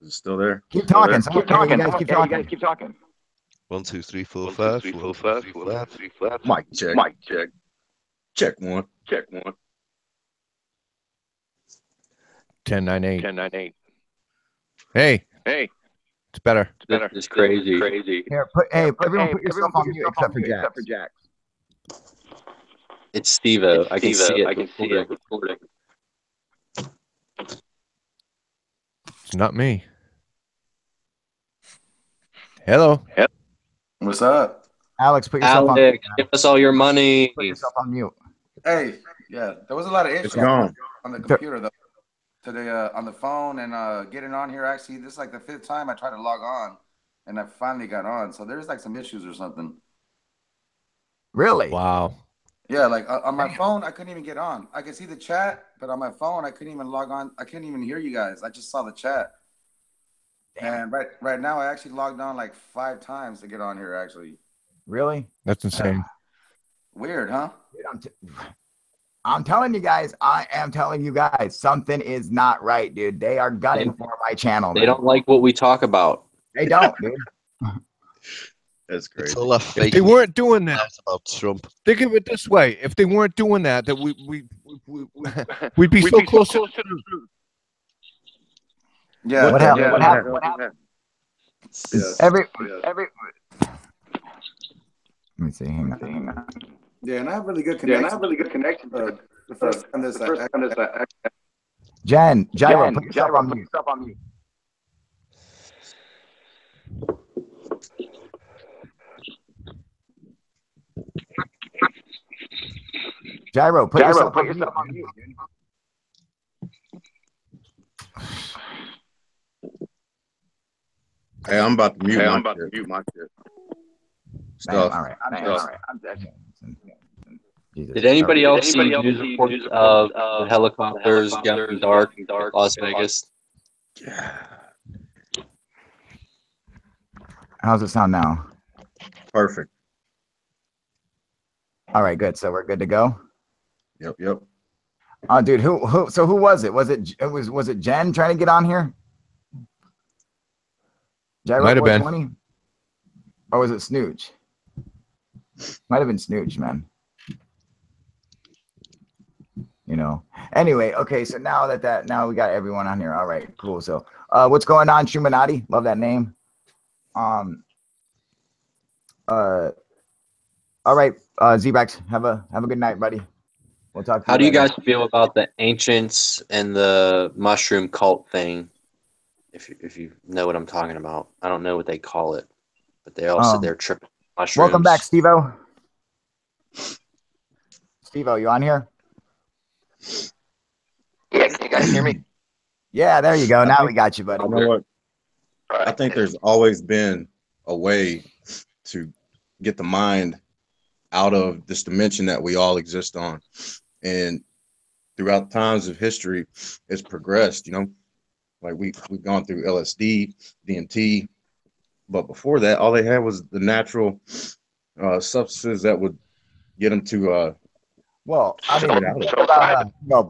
Is it still there? Keep talking. You guys keep talking. 1 2 3 4 5 4 5 3 5. Mic check. Check one. 10 9 8. Hey. It's better. It's crazy. Here, everyone put yourself on mute except for Jack. It's Steve-O. I can see it. Recording. It's not me. Hello. What's up? Alex, put yourself on mute. Give us all your money. Put yourself on mute. Hey, yeah, there was a lot of issues gone. on the computer though. Today on the phone and getting on here. Actually, this is like the 5th time I tried to log on, and I finally got on. So there's like some issues or something. Really? Wow. Yeah, like on my phone, I couldn't even get on. I could see the chat, but on my phone, I couldn't even log on. I couldn't even hear you guys. I just saw the chat. Damn. And right now, I actually logged on like 5 times to get on here. Actually, Really? That's insane. Weird, huh? I'm telling you guys, I am telling you guys, something is not right, dude. They are gunning for my channel. They don't like what we talk about. They don't, dude. That's It's crazy. all a fake. If they weren't doing that, about Trump. think of it this way: if they weren't doing that, we'd be so close to the truth. Yeah. What happened? What happened? Every. Let me see. Hang on. Yeah, and I have really good connection. The first time this, Jen, Gyro, put yourself on mute. Gyro, put yourself on mute. Hey, I'm about to mute my shit. Stuff. All right. Jesus. Did anybody else see news reports of the helicopters getting dark in Las Vegas? Yeah. How's it sound now? Perfect. All right, good. So we're good to go. Yep. Oh, dude, who? So who was it? Was it Jen trying to get on here? Gyro Might have been. 420? Or was it Snooch? Might have been Snooch, man. You know. Anyway, okay. So now now we got everyone on here. All right, cool. So, what's going on, Shumanati? Love that name. All right, Z-Rex, have a good night, buddy. We'll talk to How do you later. guys feel about the ancients and the mushroom cult thing? If you know what I'm talking about, I don't know what they call it, but they all said they're tripping mushrooms. Welcome back, Steve-O. Steve-O, you on here? Yeah, can you guys hear me? Yeah, there you go. Now we got you, buddy. You know what? I think there's always been a way to get the mind out of this dimension that we all exist on. And throughout times of history, it's progressed, you know, like we've gone through LSD, DMT, but before that, all they had was the natural substances that would get them to Well, I mean,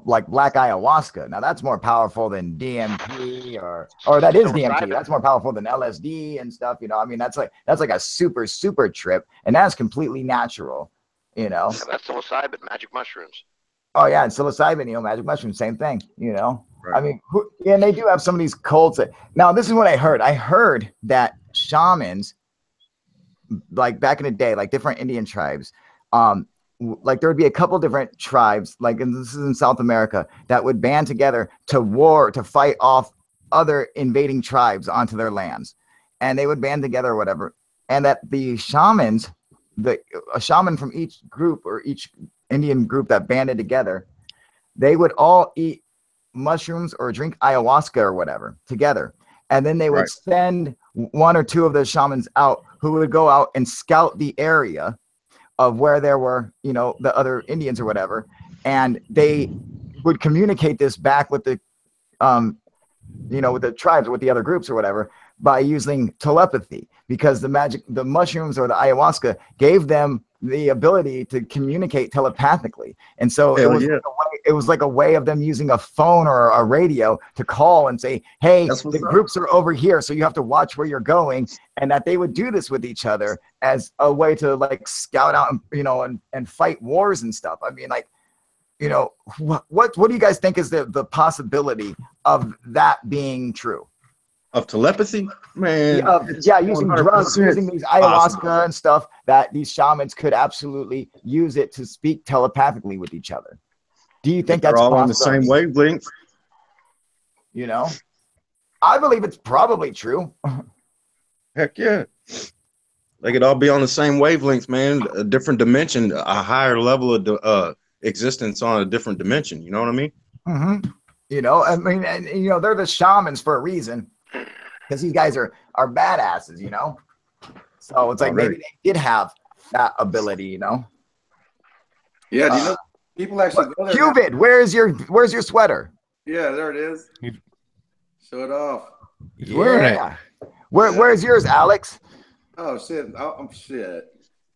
like black ayahuasca. Now that's more powerful than DMT or that is DMT. That's more powerful than LSD and stuff. You know, I mean, that's like a super trip, and that's completely natural. You know, Yeah, that's psilocybin, magic mushrooms. Oh yeah, and psilocybin, you know, magic mushrooms, same thing. You know, Right. I mean, and they do have some of these cults. Now, this is what I heard. I heard that shamans, like back in the day, like different Indian tribes, like there would be a couple different tribes, like and this is in South America, that would band together to fight off other invading tribes onto their lands, and they would band together or whatever, and that the shamans, a shaman from each group or each Indian group that banded together, they would all eat mushrooms or drink ayahuasca or whatever together, and then they would send one or two of the shamans out who would go out and scout the area of where there were, you know, the other Indians or whatever, and they would communicate this back with the, you know, with the tribes, with the other groups or whatever, by using telepathy, because the mushrooms or the ayahuasca gave them the ability to communicate telepathically. And so it was like a way of them using a phone or a radio to call and say, hey, the groups are over here, so you have to watch where you're going. And that they would do this with each other as a way to like scout out, you know, and fight wars and stuff. I mean, like, you know, what do you guys think is the possibility of that being true? Of telepathy, man. Yeah, using drugs, using these ayahuasca and stuff, that these shamans could absolutely use it to speak telepathically with each other. Do you think that's all possible? on the same wavelength? You know, I believe it's probably true. Heck yeah. They could all be on the same wavelength, man. A different dimension, a higher level of existence on a different dimension. You know what I mean? Mm-hmm. You know, I mean, and you know, they're the shamans for a reason, because these guys are badasses, you know. So it's like maybe they did have that ability, you know. Yeah, do you know people actually go there? Cupid, where's your sweater? Yeah, there it is. Show it off. He's wearing it. Where's yours, Alex? Oh shit! Oh shit!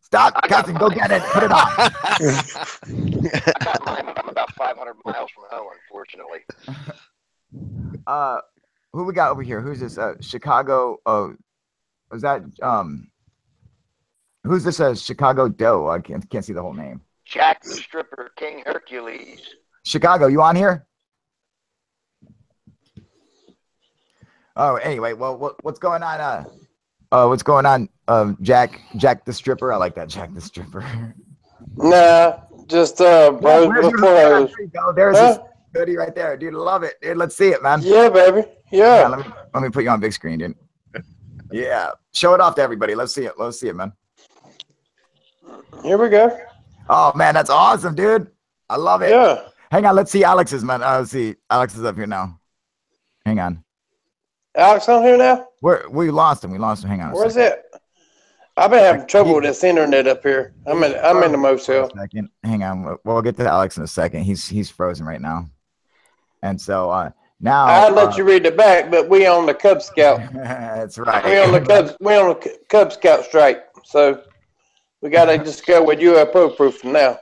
Stop cussing. Go get it. Put it on. I got mine, but I'm about 500 miles from home, unfortunately. Who we got over here? Who's this? Chicago. Was that Who's this? Chicago Doe. I can't see the whole name. Jack the Stripper, King Hercules. Chicago, you on here? Oh, anyway, well, what's going on? What's going on? Jack the Stripper. I like that, Jack the Stripper. Nah, just bro. There you go. There's this hoodie right there, dude. Love it, dude. Let's see it, man. Yeah, baby. Yeah. Let me put you on big screen, dude. Yeah, show it off to everybody. Let's see it. Let's see it, man. Here we go. Oh man, that's awesome, dude. I love it. Yeah. Hang on, let's see Alex's, man. Let's see. Alex is up here now. Hang on. Alex on here now? We lost him. We lost him. Hang on. Where's it? I've been having trouble with this internet up here. I'm in the motel. Second. Hang on. We'll get to Alex in a second. He's frozen right now. And so now I'd let you read the back, but we on the Cub Scout. That's right. We on the Cub Scout strike. So we gotta just go with UFO proof from now.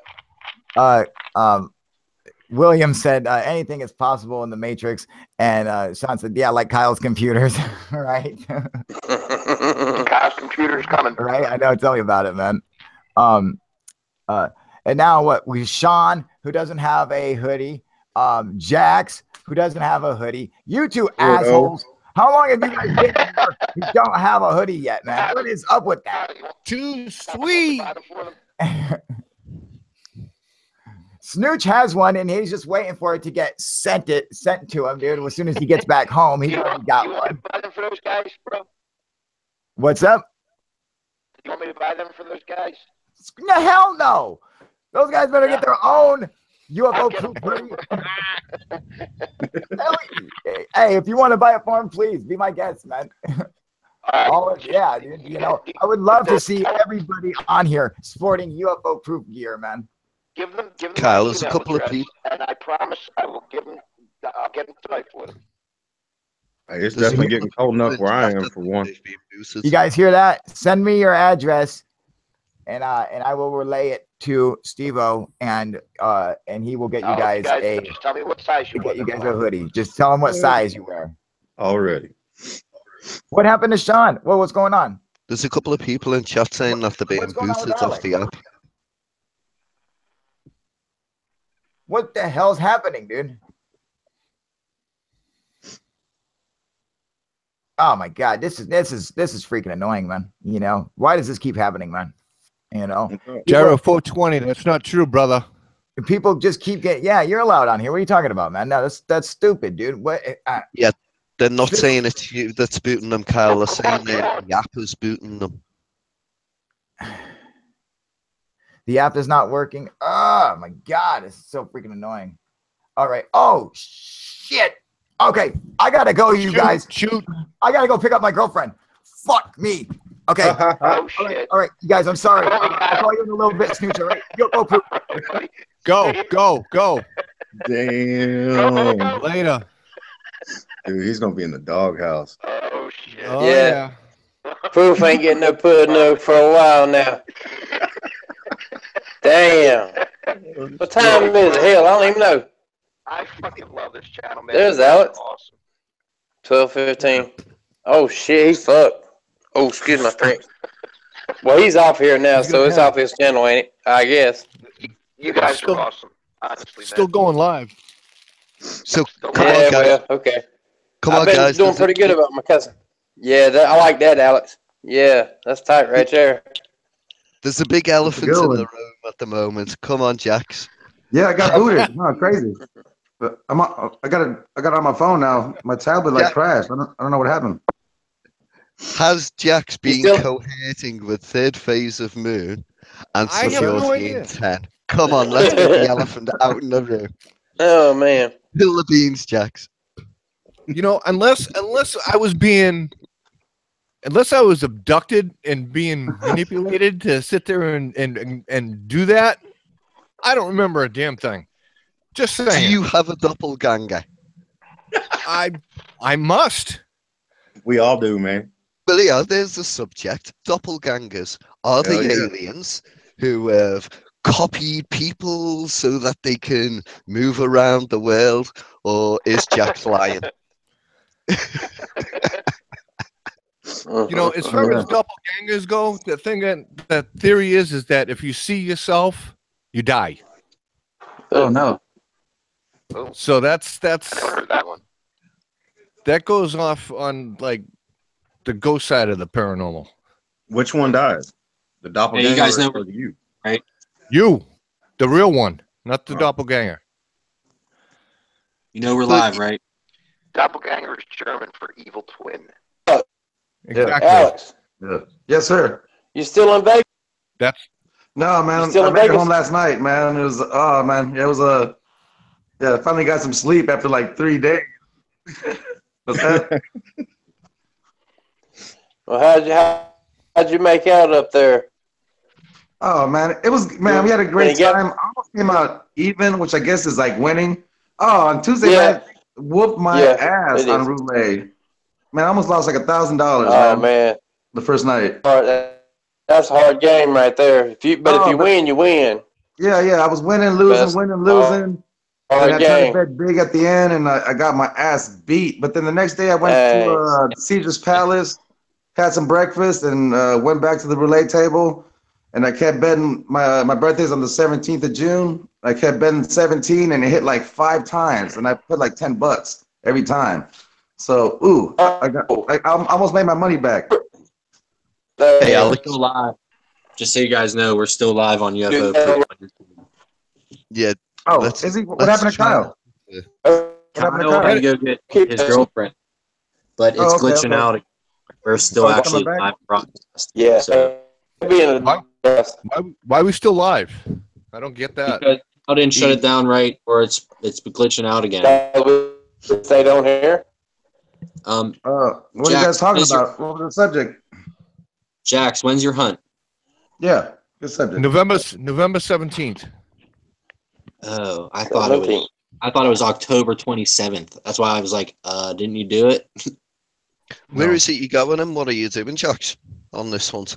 William said anything is possible in the Matrix, and Sean said, "Yeah, like Kyle's computers, right?" Kyle's computer's coming. Right? I know. Tell me about it, man. And now what? We Sean, who doesn't have a hoodie. Jax, who doesn't have a hoodie. You two assholes. How long have you guys been here who don't have a hoodie yet, man? What is up with that? Too sweet. Snooch has one, and he's just waiting for it to get sent to him, dude. As soon as he gets back home, he's already got one. Buy them for those guys, bro? What's up? You want me to buy them for those guys? No, hell no. Those guys better get their own UFO proof hoodie. Hey, if you want to buy it for him, please be my guest, man. Yeah, dude. You know, I would love to see everybody on here sporting UFO proof gear, man. Give them Kyle, my there's a email couple of address, people. and I promise I will give them. I'll get them tonight for them. Hey, it's definitely getting cold enough where I am for one. You guys hear that? Send me your address, and I will relay it to Steve-O, and he will get you guys just tell me what size you want. you guys a hoodie. Just tell him what size you wear. Already. What happened to Sean? What's going on? There's a couple of people in chat saying that they're being What's going on with booted off the app. What the hell's happening, dude? Oh my god, this is freaking annoying, man. You know, why does this keep happening, man? You know, Jaro 420. That's not true, brother. People just keep getting. Yeah, you're allowed on here. What are you talking about, man? No, that's stupid, dude. What? Yeah, they're not saying it's you that's booting them, Kyle. They're saying the app is booting them. The app is not working. Oh my god, it's so freaking annoying. All right. Oh shit. Okay, I gotta go, you guys. Shoot. I gotta go pick up my girlfriend. Fuck me. Okay. Oh shit. All right, you guys. I'm sorry. I'll call you in a little bit, Snooch. All right. Go. Damn. Later. Dude, he's gonna be in the doghouse. Oh shit. Oh, Yeah. Proof ain't getting no pudding for a while now. Damn. What time is it? Hell, I don't even know. I fucking love this channel, man. There's Alex. Awesome. 12:15. Oh shit, he's fucked. Oh, excuse my drink. Well, he's off here now, so it's off his channel, ain't it? I guess. You guys are awesome. Honestly, Still man. going live. So come Yeah, on, guys. well, okay. Come I've on, been guys. doing pretty good about my cousin. Yeah, I like that, Alex. Yeah, that's tight right there. There's a big elephant in Good the one. room at the moment. Come on, Jax. Yeah, I got booted. No, crazy. But I got it on my phone now. My tablet crashed. I don't know what happened. Has Jax been still- cohabiting with third phase of Moon and I have secured no the idea. intent? Come on, let's get the elephant out in the room. Oh man. Spill the beans, Jax. You know, unless I was abducted and being manipulated to sit there and do that, I don't remember a damn thing. Just saying. Do you have a doppelganger? I must. We all do, man. Well, yeah, there's the subject. Doppelgangers. Are Hell they yeah. aliens who have copied people so that they can move around the world, or is Jack lying? You know, as far as doppelgangers go, the thing that theory is that if you see yourself, you die. Oh no. So that's I never heard that one. that goes off on like the ghost side of the paranormal. Which one dies? The doppelganger you guys know- or you? You, the real one, not the doppelganger. You know we're But- live, right? Doppelganger is German for evil twin. Exactly. Alex, Yeah. Yes, sir. you still in Vegas? That's No, man. You still I in made it Vegas? home last night, man. It was man. It was I finally got some sleep after like 3 days. What's that? Well, how'd you make out up there? Oh man, it was we had a great time. I almost came out even, which I guess is like winning. Oh, on Tuesday night, whooped my ass it on is. roulette. Man, I almost lost like $1,000. Oh man, the first night. That's a hard game right there. If you win, you win. Yeah, I was winning, losing, Best winning, losing. hard And I tried to game. bet big at the end, and I got my ass beat. But then the next day, I went to Caesar's Palace, had some breakfast, and went back to the roulette table. And I kept betting. My birthday's on the 17th of June. I kept betting 17, and it hit like 5 times, and I put like $10 every time. So, I almost made my money back. Hey, we're still live. Just so you guys know, we're still live on UFO. Yeah. Oh, is he? What happened to Kyle? Kyle had to go get his girlfriend, but it's glitching out. We're still actually live broadcast. Yeah. So. Why are we still live? I don't get that. Because I didn't shut it down right, or it's glitching out again. They don't hear. What are you guys talking about? What was the subject? Jax, when's your hunt? Yeah, good subject. November 17th. Oh, I thought it was October 27th. That's why I was like, didn't you do it? Where is it you going, and what are you doing, Jax, on this hunt?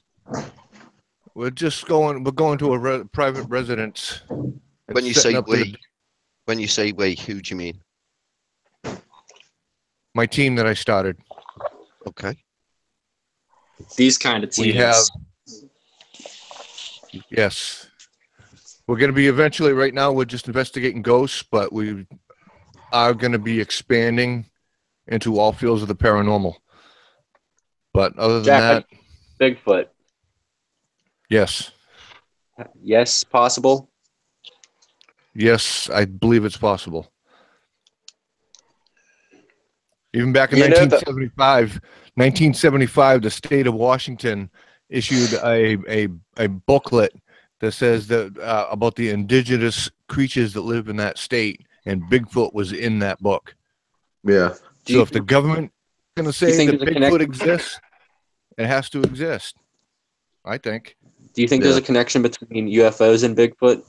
We're going to a private residence. When you say we, who do you mean? My team that I started. Okay. These kind of teams. We have. Yes. We're going to be eventually, right now, we're just investigating ghosts, but we are going to be expanding into all fields of the paranormal. But other than that. Bigfoot. Yes. Yes, possible? Yes, I believe it's possible. Even back in 1975, the state of Washington issued a booklet that says that about the indigenous creatures that live in that state, and Bigfoot was in that book. Yeah. So if the government is going to say that Bigfoot exists, it has to exist. I think. Do you think there's a connection between UFOs and Bigfoot?